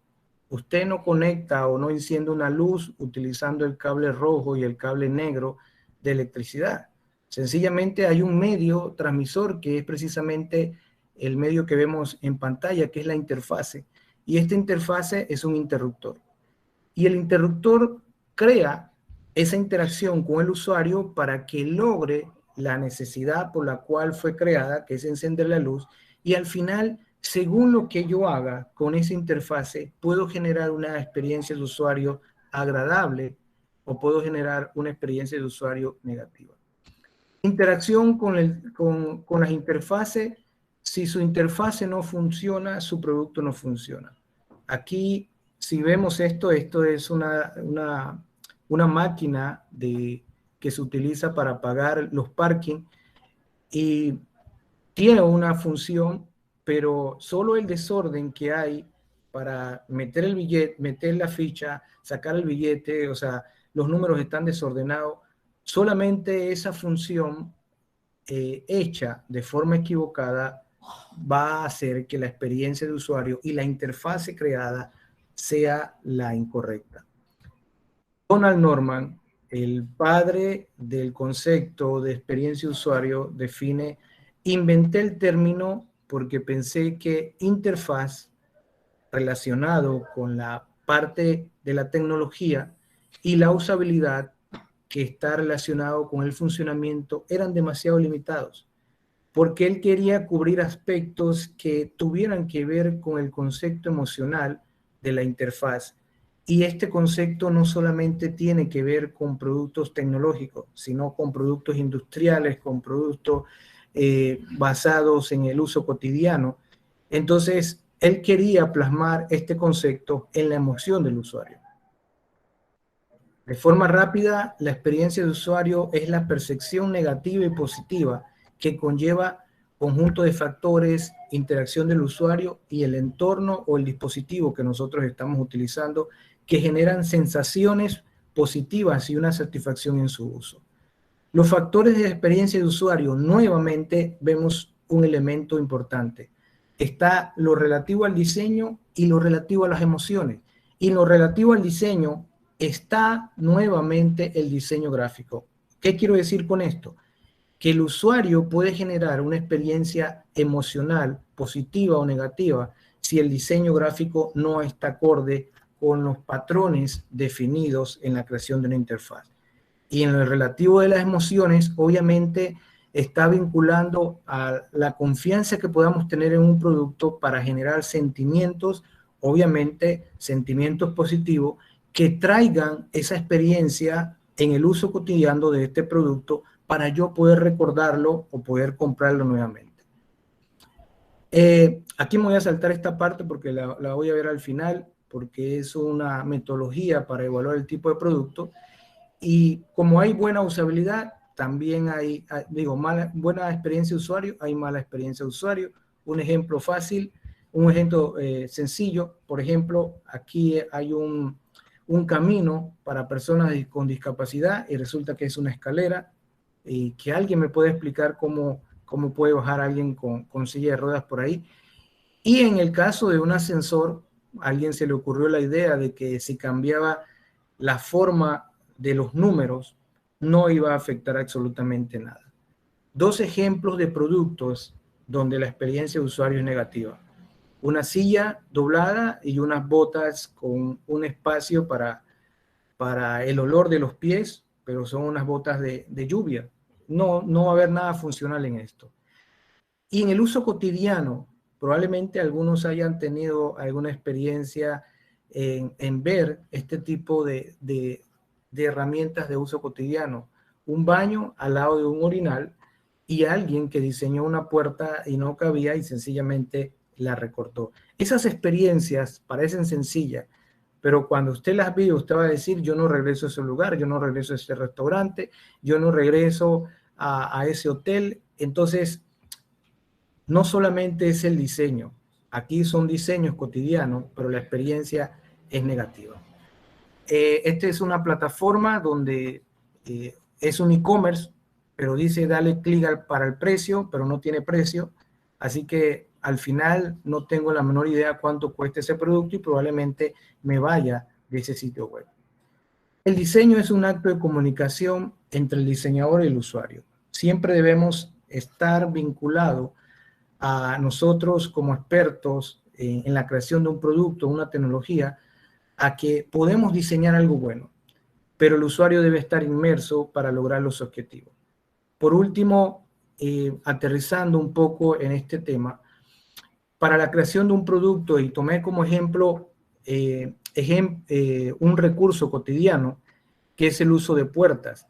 Usted no conecta o no enciende una luz utilizando el cable rojo y el cable negro de electricidad. Sencillamente hay un medio transmisor que es precisamente el medio que vemos en pantalla, que es la interfase. Y esta interfase es un interruptor. Y el interruptor crea esa interacción con el usuario para que logre la necesidad por la cual fue creada, que es encender la luz, y al final, según lo que yo haga con esa interfase, puedo generar una experiencia de usuario agradable o puedo generar una experiencia de usuario negativa. Interacción con las interfaces. Si su interfase no funciona, su producto no funciona. Aquí, si vemos esto es una máquina que se utiliza para pagar los parking y tiene una función, pero solo el desorden que hay para meter el billete, meter la ficha, sacar el billete, o sea, los números están desordenados. Solamente esa función hecha de forma equivocada va a hacer que la experiencia de usuario y la interfase creada sea la incorrecta. Donald Norman, el padre del concepto de experiencia de usuario, define: inventé el término porque pensé que interfaz, relacionado con la parte de la tecnología, y la usabilidad, que está relacionado con el funcionamiento, eran demasiado limitados, porque él quería cubrir aspectos que tuvieran que ver con el concepto emocional de la interfaz. Y este concepto no solamente tiene que ver con productos tecnológicos, sino con productos industriales, con productos basados en el uso cotidiano. Entonces, él quería plasmar este concepto en la emoción del usuario. De forma rápida, la experiencia de usuario es la percepción negativa y positiva que conlleva conjunto de factores, interacción del usuario y el entorno o el dispositivo que nosotros estamos utilizando, que generan sensaciones positivas y una satisfacción en su uso. Los factores de experiencia de usuario, nuevamente vemos un elemento importante. Está lo relativo al diseño y lo relativo a las emociones. Y lo relativo al diseño está nuevamente el diseño gráfico. ¿Qué quiero decir con esto? Que el usuario puede generar una experiencia emocional, positiva o negativa, si el diseño gráfico no está acorde con los patrones definidos en la creación de una interfaz. Y en lo relativo de las emociones, obviamente está vinculando a la confianza que podamos tener en un producto para generar sentimientos, obviamente sentimientos positivos, que traigan esa experiencia en el uso cotidiano de este producto para yo poder recordarlo o poder comprarlo nuevamente. Aquí me voy a saltar esta parte porque la voy a ver al final, porque es una metodología para evaluar el tipo de producto. Y como hay buena usabilidad, también hay, buena experiencia de usuario, hay mala experiencia de usuario. Un ejemplo fácil, un ejemplo sencillo, por ejemplo, aquí hay un camino para personas con discapacidad y resulta que es una escalera, y que alguien me puede explicar cómo puede bajar a alguien con silla de ruedas por ahí. Y en el caso de un ascensor, a alguien se le ocurrió la idea de que si cambiaba la forma de los números, no iba a afectar absolutamente nada. Dos ejemplos de productos donde la experiencia de usuario es negativa. Una silla doblada y unas botas con un espacio para el olor de los pies, pero son unas botas de lluvia. No va a haber nada funcional en esto. Y en el uso cotidiano, probablemente algunos hayan tenido alguna experiencia en ver este tipo de herramientas de uso cotidiano. Un baño al lado de un orinal y alguien que diseñó una puerta y no cabía y sencillamente la recortó. Esas experiencias parecen sencillas, pero cuando usted las vive, usted va a decir: yo no regreso a ese lugar, yo no regreso a ese restaurante, yo no regreso a ese hotel. Entonces, no solamente es el diseño, aquí son diseños cotidianos, pero la experiencia es negativa. Esta es una plataforma donde es un e-commerce, pero dice dale clic para el precio, pero no tiene precio. Así que al final no tengo la menor idea cuánto cuesta ese producto y probablemente me vaya de ese sitio web. El diseño es un acto de comunicación entre el diseñador y el usuario. Siempre debemos estar vinculados a nosotros como expertos en la creación de un producto, una tecnología, a que podemos diseñar algo bueno, pero el usuario debe estar inmerso para lograr los objetivos. Por último, aterrizando un poco en este tema, para la creación de un producto, y tomé como ejemplo un recurso cotidiano, que es el uso de puertas.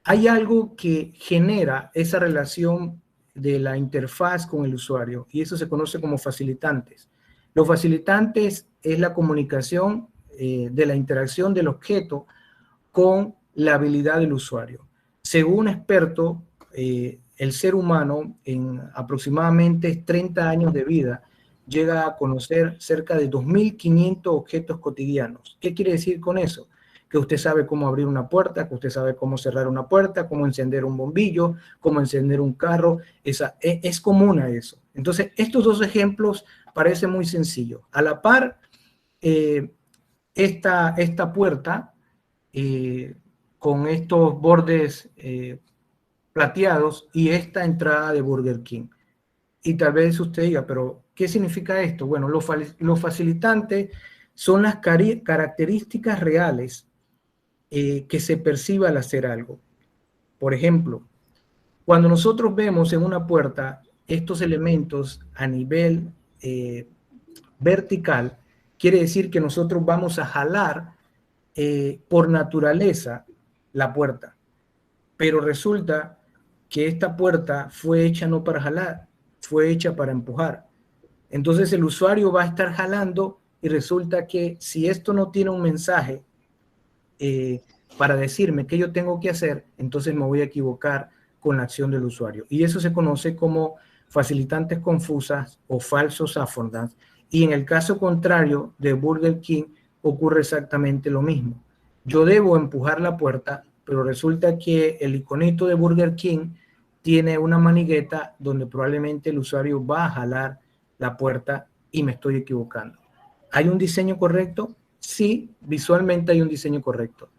hay algo que genera esa relación de la interfaz con el usuario, y eso se conoce como facilitantes. Los facilitantes es la comunicación de la interacción del objeto con la habilidad del usuario. Según un experto, el ser humano en aproximadamente 30 años de vida llega a conocer cerca de 2.500 objetos cotidianos. ¿Qué quiere decir con eso? Que usted sabe cómo abrir una puerta, que usted sabe cómo cerrar una puerta, cómo encender un bombillo, cómo encender un carro. Es común a eso. Entonces, estos dos ejemplos parecen muy sencillos. A la par, esta puerta con estos bordes plateados y esta entrada de Burger King. Y tal vez usted diga, pero ¿qué significa esto? Bueno, los facilitantes son las características reales que se percibe al hacer algo. Por ejemplo, cuando nosotros vemos en una puerta estos elementos a nivel vertical, quiere decir que nosotros vamos a jalar por naturaleza la puerta. Pero resulta que esta puerta fue hecha no para jalar, fue hecha para empujar. Entonces el usuario va a estar jalando y resulta que si esto no tiene un mensaje para decirme qué yo tengo que hacer, entonces me voy a equivocar con la acción del usuario. Y eso se conoce como facilitantes confusas o falsos affordance. Y en el caso contrario de Burger King ocurre exactamente lo mismo. Yo debo empujar la puerta, pero resulta que el iconito de Burger King tiene una manigueta donde probablemente el usuario va a jalar la puerta y me estoy equivocando. ¿Hay un diseño correcto? Sí, visualmente hay un diseño correcto,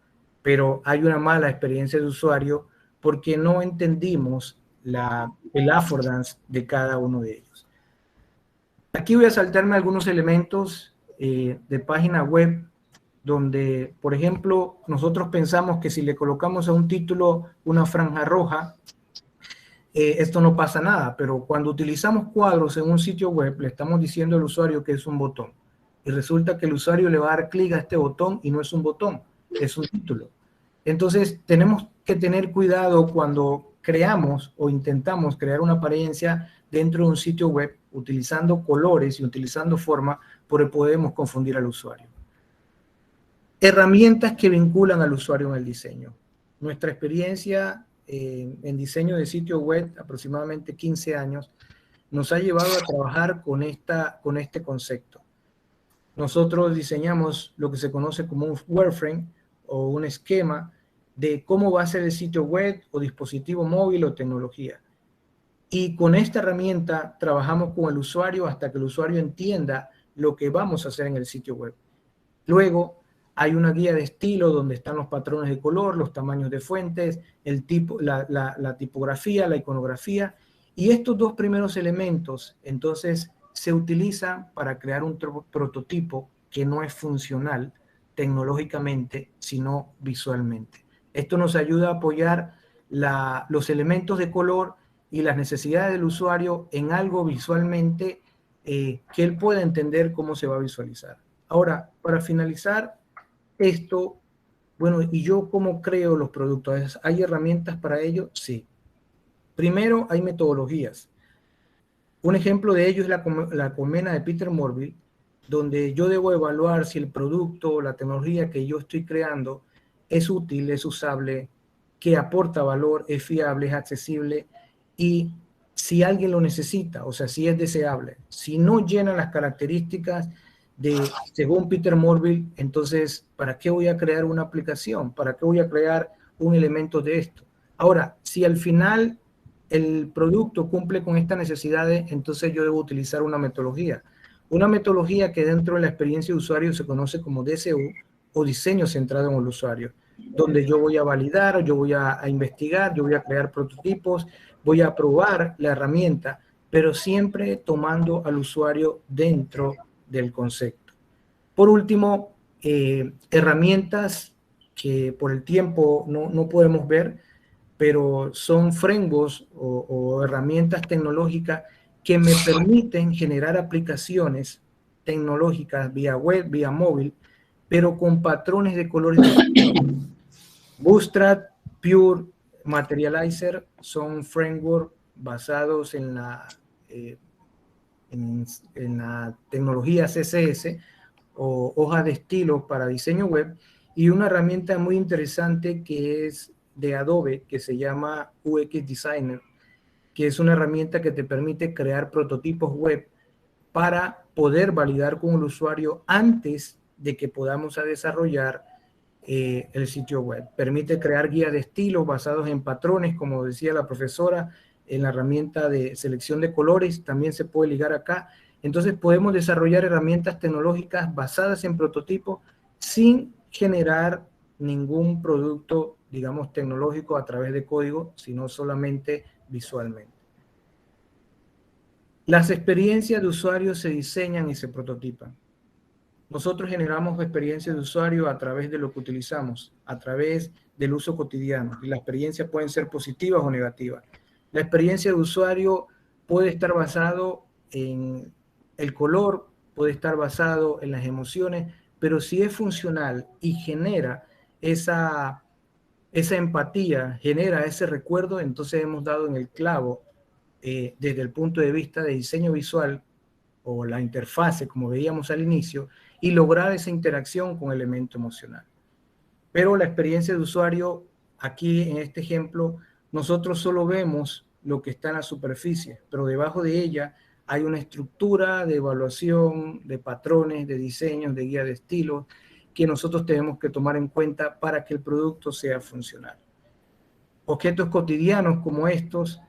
pero hay una mala experiencia de usuario porque no entendimos el affordance de cada uno de ellos. Aquí voy a saltarme algunos elementos de página web donde, por ejemplo, nosotros pensamos que si le colocamos a un título una franja roja, esto no pasa nada, pero cuando utilizamos cuadros en un sitio web, le estamos diciendo al usuario que es un botón. Y resulta que el usuario le va a dar clic a este botón y no es un botón, es un título. Entonces, tenemos que tener cuidado cuando creamos o intentamos crear una apariencia dentro de un sitio web utilizando colores y utilizando forma, porque podemos confundir al usuario. Herramientas que vinculan al usuario en el diseño. Nuestra experiencia en diseño de sitio web, aproximadamente 15 años, nos ha llevado a trabajar con este concepto. Nosotros diseñamos lo que se conoce como un wireframe o un esquema de cómo va a ser el sitio web o dispositivo móvil o tecnología. Y con esta herramienta trabajamos con el usuario hasta que el usuario entienda lo que vamos a hacer en el sitio web. Luego hay una guía de estilo donde están los patrones de color, los tamaños de fuentes, el tipo, la tipografía, la iconografía. Y estos dos primeros elementos, entonces, se utilizan para crear un prototipo que no es funcional tecnológicamente, sino visualmente. Esto nos ayuda a apoyar los elementos de color y las necesidades del usuario en algo visualmente que él pueda entender cómo se va a visualizar. Ahora, para finalizar esto, bueno, ¿y yo cómo creo los productos? ¿Hay herramientas para ello? Sí. Primero, hay metodologías. Un ejemplo de ello es la colmena de Peter Morville, donde yo debo evaluar si el producto o la tecnología que yo estoy creando es útil, es usable, que aporta valor, es fiable, es accesible y si alguien lo necesita, o sea, si es deseable. Si no llena las características según Peter Morville, entonces, ¿para qué voy a crear una aplicación? ¿Para qué voy a crear un elemento de esto? Ahora, si al final el producto cumple con estas necesidades, entonces yo debo utilizar una metodología. Una metodología que dentro de la experiencia de usuario se conoce como DCU o diseño centrado en el usuario, donde yo voy a validar, yo voy a investigar, yo voy a crear prototipos, voy a probar la herramienta, pero siempre tomando al usuario dentro del concepto. Por último, herramientas que por el tiempo no podemos ver, pero son frameworks o herramientas tecnológicas que me permiten generar aplicaciones tecnológicas vía web, vía móvil, pero con patrones de colores distintos. Bootstrap, Pure, Materializer son frameworks basados en la tecnología CSS o hoja de estilo para diseño web, y una herramienta muy interesante que es de Adobe, que se llama UX Designer, que es una herramienta que te permite crear prototipos web para poder validar con el usuario antes de que podamos a desarrollar el sitio web. Permite crear guías de estilo basados en patrones, como decía la profesora, en la herramienta de selección de colores, también se puede ligar acá. Entonces podemos desarrollar herramientas tecnológicas basadas en prototipos sin generar ningún producto, digamos, tecnológico a través de código, sino solamente visualmente. Las experiencias de usuario se diseñan y se prototipan. Nosotros generamos experiencias de usuario a través de lo que utilizamos, a través del uso cotidiano, y las experiencias pueden ser positivas o negativas. La experiencia de usuario puede estar basado en el color, puede estar basado en las emociones, pero si es funcional y genera esa empatía, genera ese recuerdo, entonces hemos dado en el clavo desde el punto de vista de diseño visual o la interfase, como veíamos al inicio, y lograr esa interacción con el elemento emocional. Pero la experiencia de usuario, aquí en este ejemplo, nosotros solo vemos lo que está en la superficie, pero debajo de ella hay una estructura de evaluación, de patrones, de diseños, de guía de estilos, que nosotros tenemos que tomar en cuenta para que el producto sea funcional. Objetos cotidianos como estos,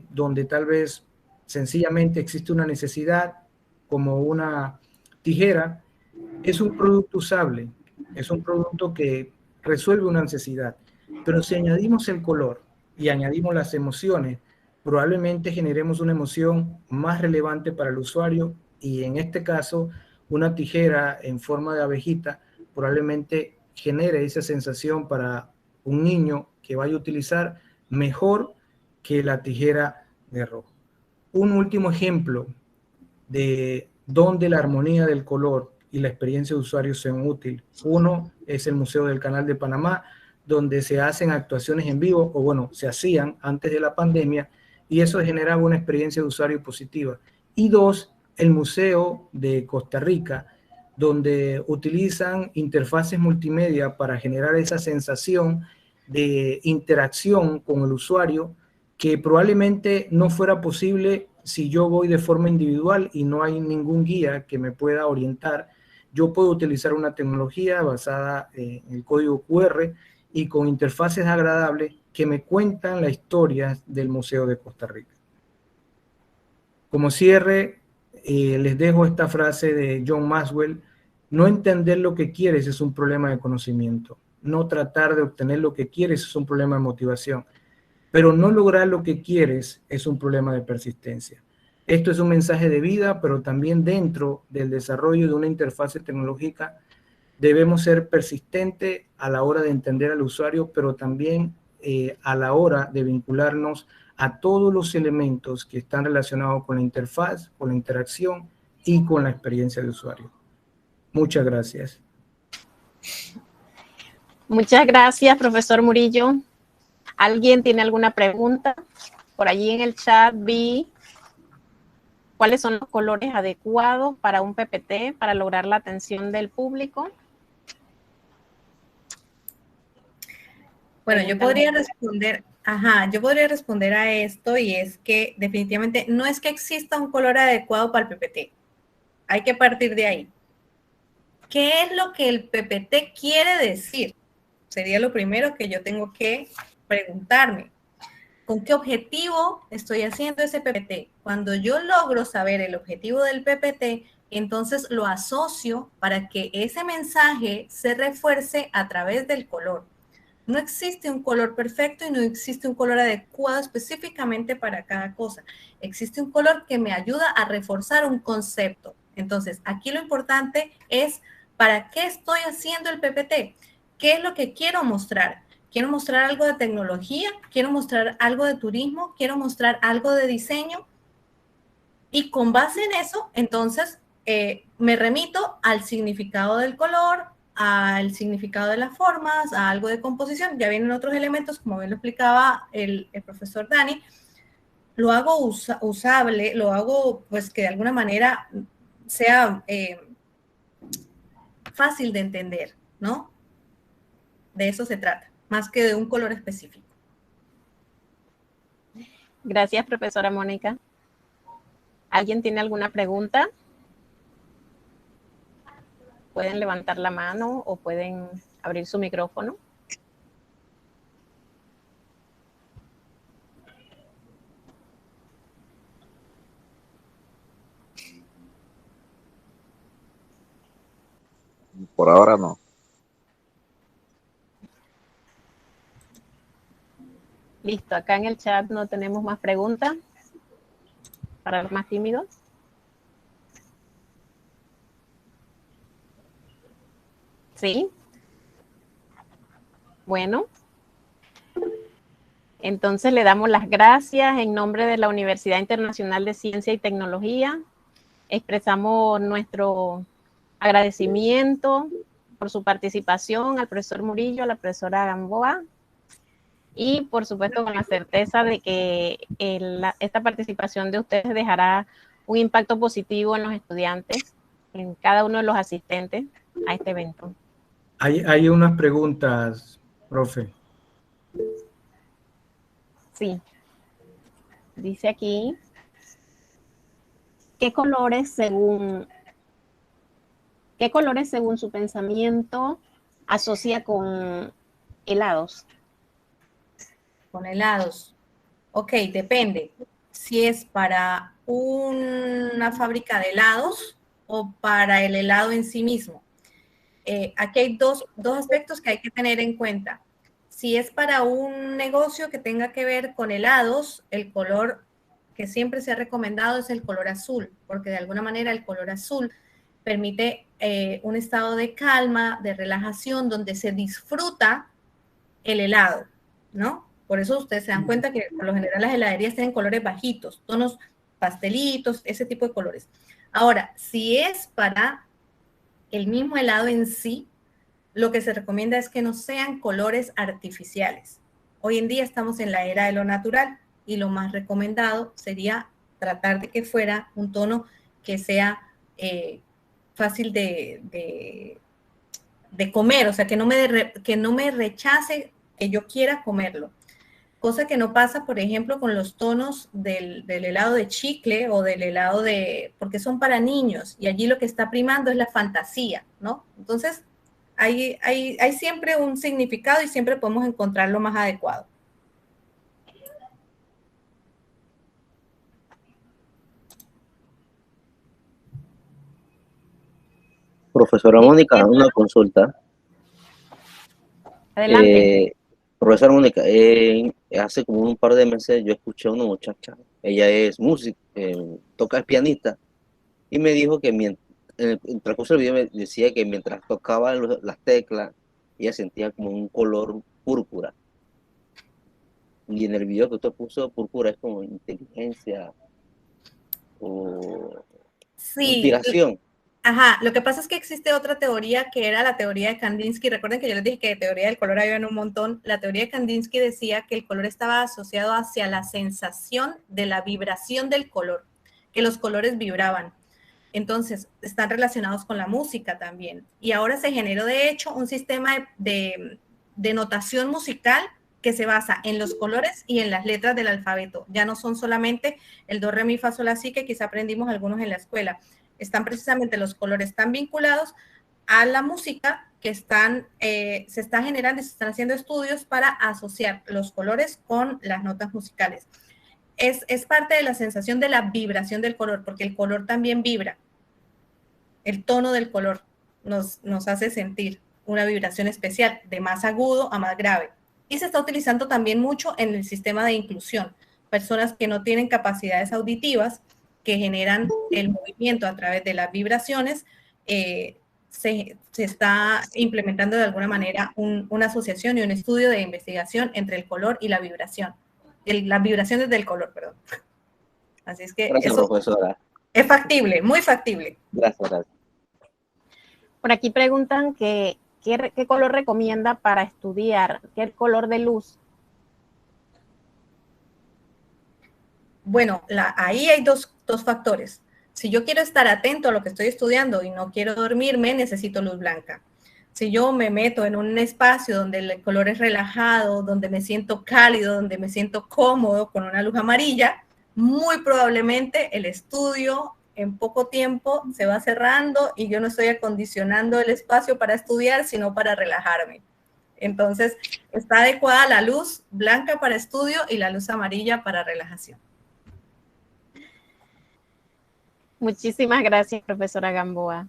donde tal vez sencillamente existe una necesidad, como una tijera, es un producto usable, es un producto que resuelve una necesidad, pero si añadimos el color y añadimos las emociones, probablemente generemos una emoción más relevante para el usuario, y en este caso, una tijera en forma de abejita probablemente genere esa sensación para un niño que vaya a utilizar mejor que la tijera de rojo. Un último ejemplo de donde la armonía del color y la experiencia de usuario sean útiles. Uno es el Museo del Canal de Panamá, donde se hacen actuaciones en vivo, o bueno, se hacían antes de la pandemia, y eso generaba una experiencia de usuario positiva. Y dos, el Museo de Costa Rica, donde utilizan interfaces multimedia para generar esa sensación de interacción con el usuario, que probablemente no fuera posible si yo voy de forma individual y no hay ningún guía que me pueda orientar. Yo puedo utilizar una tecnología basada en el código QR y con interfaces agradables que me cuentan la historia del Museo de Costa Rica. Como cierre, les dejo esta frase de John Maxwell: no entender lo que quieres es un problema de conocimiento, no tratar de obtener lo que quieres es un problema de motivación, pero no lograr lo que quieres es un problema de persistencia. Esto es un mensaje de vida, pero también dentro del desarrollo de una interfase tecnológica debemos ser persistentes a la hora de entender al usuario, pero también a la hora de vincularnos a todos los elementos que están relacionados con la interfaz, con la interacción y con la experiencia del usuario. Muchas gracias. Muchas gracias, profesor Murillo. ¿Alguien tiene alguna pregunta? Por allí en el chat vi cuáles son los colores adecuados para un PPT para lograr la atención del público. Bueno, yo podría responder, yo podría responder a esto, y es que definitivamente no es que exista un color adecuado para el PPT. Hay que partir de ahí. ¿Qué es lo que el PPT quiere decir? Sería lo primero que yo tengo que preguntarme. ¿Con qué objetivo estoy haciendo ese PPT? Cuando yo logro saber el objetivo del PPT, entonces lo asocio para que ese mensaje se refuerce a través del color. No existe un color perfecto y no existe un color adecuado específicamente para cada cosa. Existe un color que me ayuda a reforzar un concepto. Entonces, aquí lo importante es ¿para qué estoy haciendo el PPT? ¿Qué es lo que quiero mostrar? ¿Quiero mostrar algo de tecnología? ¿Quiero mostrar algo de turismo? ¿Quiero mostrar algo de diseño? Y con base en eso, entonces, me remito al significado del color, al significado de las formas, a algo de composición. Ya vienen otros elementos, como bien lo explicaba el profesor Dani. Lo hago usable, lo hago pues que de alguna manera sea fácil de entender, ¿no? De eso se trata, más que de un color específico. Gracias, profesora Mónica. ¿Alguien tiene alguna pregunta? Pueden levantar la mano o pueden abrir su micrófono. Por ahora no. Listo, acá en el chat no tenemos más preguntas para los más tímidos. ¿Sí? Bueno. Entonces le damos las gracias en nombre de la Universidad Internacional de Ciencia y Tecnología. Expresamos nuestro agradecimiento por su participación al profesor Murillo, a la profesora Gamboa, y por supuesto con la certeza de que esta participación de ustedes dejará un impacto positivo en los estudiantes, en cada uno de los asistentes a este evento. Hay unas preguntas, profe. Sí. Dice aquí, ¿qué colores según su pensamiento asocia con helados? Con helados. Ok, depende. Si es para una fábrica de helados o para el helado en sí mismo. Aquí hay dos aspectos que hay que tener en cuenta. Si es para un negocio que tenga que ver con helados, el color que siempre se ha recomendado es el color azul, porque de alguna manera el color azul permite un estado de calma, de relajación, donde se disfruta el helado, ¿no? Por eso ustedes se dan cuenta que por lo general las heladerías tienen colores bajitos, tonos pastelitos, ese tipo de colores. Ahora, si es para el mismo helado en sí, lo que se recomienda es que no sean colores artificiales. Hoy en día estamos en la era de lo natural y lo más recomendado sería tratar de que fuera un tono que sea fácil de comer, o sea, que no me rechace que yo quiera comerlo. Cosa que no pasa, por ejemplo, con los tonos del helado de chicle o del helado porque son para niños y allí lo que está primando es la fantasía, ¿no? Entonces, hay siempre un significado y siempre podemos encontrar lo más adecuado. Profesora Mónica, una consulta. Adelante. Profesora Mónica, hace como un par de meses yo escuché a una muchacha, ella es música, toca el pianista, y me dijo que en el transcurso del video me decía que mientras tocaba las teclas, ella sentía como un color púrpura. Y en el video que usted puso, púrpura es como inteligencia o Sí. inspiración. Ajá, lo que pasa es que existe otra teoría que era la teoría de Kandinsky. Recuerden que yo les dije que de teoría del color había un montón. La teoría de Kandinsky decía que el color estaba asociado hacia la sensación de la vibración del color, que los colores vibraban. Entonces, están relacionados con la música también. Y ahora se generó, de hecho, un sistema de notación musical que se basa en los colores y en las letras del alfabeto. Ya no son solamente el do, re, mi, fa, sol, la, si, que quizá aprendimos algunos en la escuela. Están precisamente los colores tan vinculados a la música que se está generando y se están haciendo estudios para asociar los colores con las notas musicales. Es parte de la sensación de la vibración del color, porque el color también vibra. El tono del color nos hace sentir una vibración especial, de más agudo a más grave. Y se está utilizando también mucho en el sistema de inclusión. Personas que no tienen capacidades auditivas, que generan el movimiento a través de las vibraciones, se está implementando de alguna manera una asociación y un estudio de investigación entre el color y la vibración. Las vibraciones del color, perdón. Así es que Gracias, eso profesora. es factible, muy factible. Gracias, gracias. Por aquí preguntan que ¿qué color recomienda para estudiar? ¿Qué color de luz? Bueno, ahí hay dos factores. Si yo quiero estar atento a lo que estoy estudiando y no quiero dormirme, necesito luz blanca. Si yo me meto en un espacio donde el color es relajado, donde me siento cálido, donde me siento cómodo con una luz amarilla, muy probablemente el estudio en poco tiempo se va cerrando y yo no estoy acondicionando el espacio para estudiar, sino para relajarme. Entonces, está adecuada la luz blanca para estudio y la luz amarilla para relajación. Muchísimas gracias, profesora Gamboa.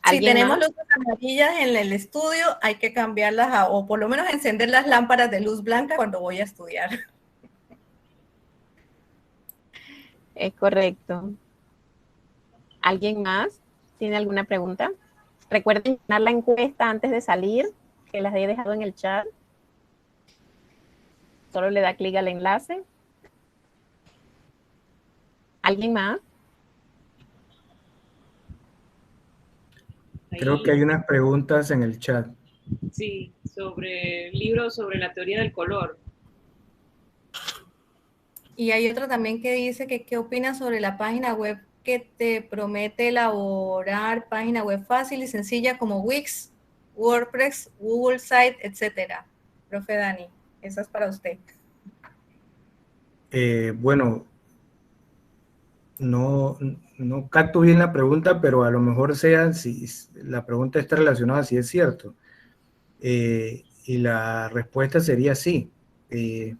Si tenemos más? luces amarillas en el estudio, hay que cambiarlas o por lo menos encender las lámparas de luz blanca cuando voy a estudiar. Es correcto. ¿Alguien más tiene alguna pregunta? Recuerden llenar la encuesta antes de salir, que las he dejado en el chat. Solo le da clic al enlace. ¿Alguien más? Creo que hay unas preguntas en el chat. Sí, sobre el libro sobre la teoría del color. Y hay otra también que dice que qué opinas sobre la página web que te promete elaborar página web fácil y sencilla como Wix, WordPress, Google Site, etcétera. Profe Dani, esa es para usted. Bueno, no capto bien la pregunta, pero a lo mejor sea si la pregunta está relacionada, si es cierto. Y la respuesta sería sí.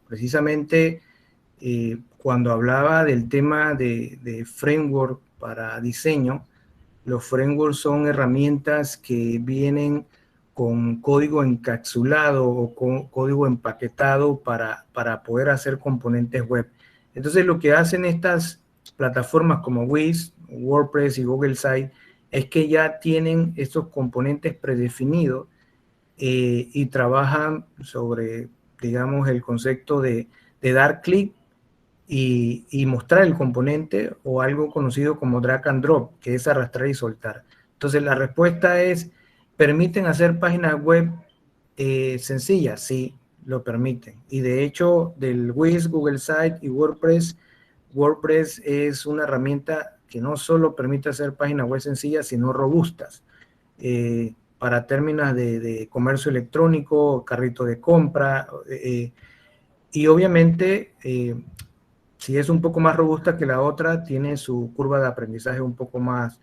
Precisamente cuando hablaba del tema de framework para diseño, los frameworks son herramientas que vienen con código encapsulado o con código empaquetado para poder hacer componentes web. Entonces lo que hacen estas plataformas como Wix, WordPress y Google Site es que ya tienen estos componentes predefinidos y trabajan sobre, digamos, el concepto de dar clic y mostrar el componente, o algo conocido como drag and drop, que es arrastrar y soltar. Entonces la respuesta es, ¿permiten hacer páginas web sencillas? Sí, lo permiten. Y de hecho, del Wix, Google Site y WordPress es una herramienta que no solo permite hacer páginas web sencillas, sino robustas. Para términos de comercio electrónico, carrito de compra, y obviamente si es un poco más robusta que la otra, tiene su curva de aprendizaje un poco más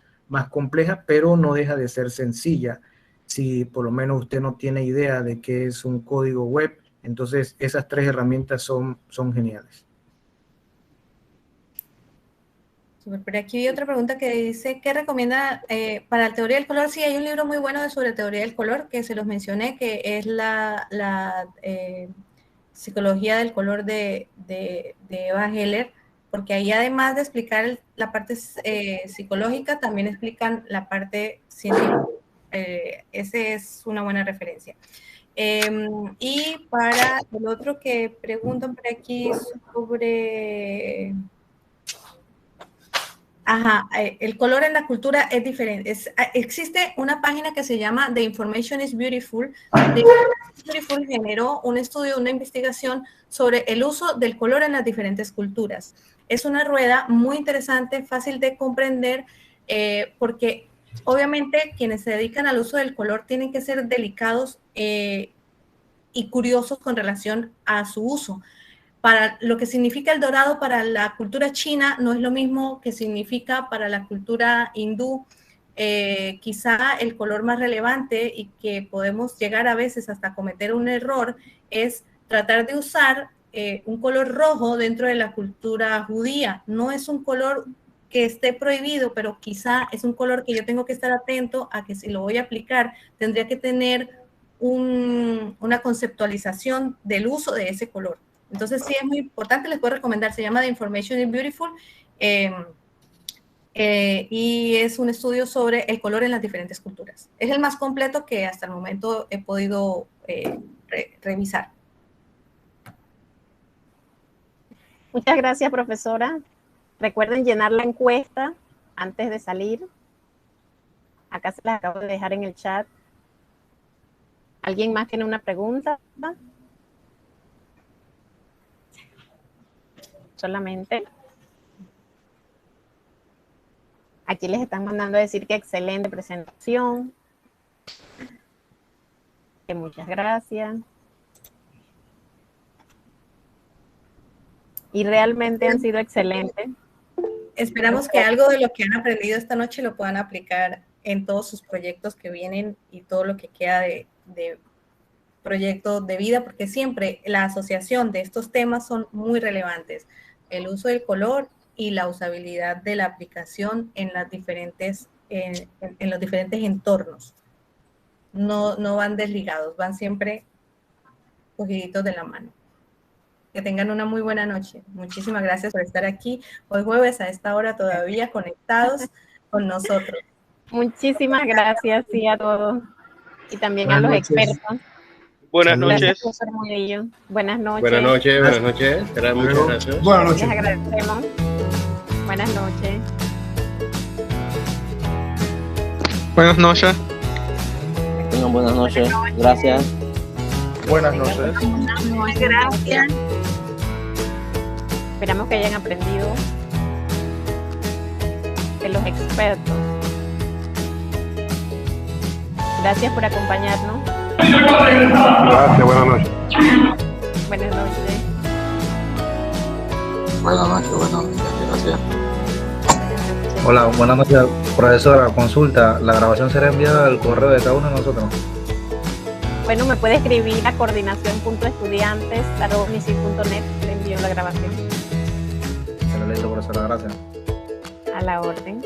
compleja, pero no deja de ser sencilla. Si por lo menos usted no tiene idea de qué es un código web, entonces esas tres herramientas son geniales. Pero aquí hay otra pregunta que dice, ¿qué recomienda para la teoría del color? Sí, hay un libro muy bueno sobre teoría del color que se los mencioné, que es la psicología del color de Eva Heller, porque ahí además de explicar la parte psicológica, también explican la parte científica. Ese es una buena referencia. Y para el otro que preguntan por aquí sobre... Ajá, el color en la cultura es diferente. Existe una página que se llama The Information is Beautiful. The Information is Beautiful generó un estudio, una investigación sobre el uso del color en las diferentes culturas. Es una rueda muy interesante, fácil de comprender, porque obviamente quienes se dedican al uso del color tienen que ser delicados y curiosos con relación a su uso. Para lo que significa el dorado para la cultura china no es lo mismo que significa para la cultura hindú. Quizá el color más relevante y que podemos llegar a veces hasta cometer un error es tratar de usar un color rojo dentro de la cultura judía. No es un color que esté prohibido, pero quizá es un color que yo tengo que estar atento a que si lo voy a aplicar tendría que tener una conceptualización del uso de ese color. Entonces sí es muy importante, les puedo recomendar, se llama The Information is Beautiful y es un estudio sobre el color en las diferentes culturas. Es el más completo que hasta el momento he podido revisar. Muchas gracias, profesora. Recuerden llenar la encuesta antes de salir. Acá se las acabo de dejar en el chat. ¿Alguien más tiene una pregunta? Solamente. Aquí les están mandando a decir que excelente presentación. Que muchas gracias. Y realmente han sido excelentes. Esperamos que algo de lo que han aprendido esta noche lo puedan aplicar en todos sus proyectos que vienen y todo lo que queda de proyecto de vida, porque siempre la asociación de estos temas son muy relevantes. El uso del color y la usabilidad de la aplicación en los diferentes entornos. No van desligados, van siempre cogiditos de la mano. Que tengan una muy buena noche. Muchísimas gracias por estar aquí hoy jueves a esta hora todavía conectados con nosotros. Muchísimas gracias, sí, a todos. Y también a los expertos. Buenas Gracias, noches. profesor Murillo. Buenas noches. Buenas noches, buenas noches. Muchas gracias. Buenas Les noches. agradecemos. Buenas noches. Buenas noches. Tengan buenas noches. Gracias. Buenas noches. Muchas gracias. Esperamos que hayan aprendido de los expertos. Gracias por acompañarnos. Gracias, buenas noches. Buenas noches. Buenas noches, gracias. Hola, buenas noches, profesora. Consulta, ¿la grabación será enviada al correo de cada uno de nosotros? Bueno, me puede escribir a coordinación.estudiantes@unisid.net. Le envío la grabación. Excelente, profesora, gracias. A la orden.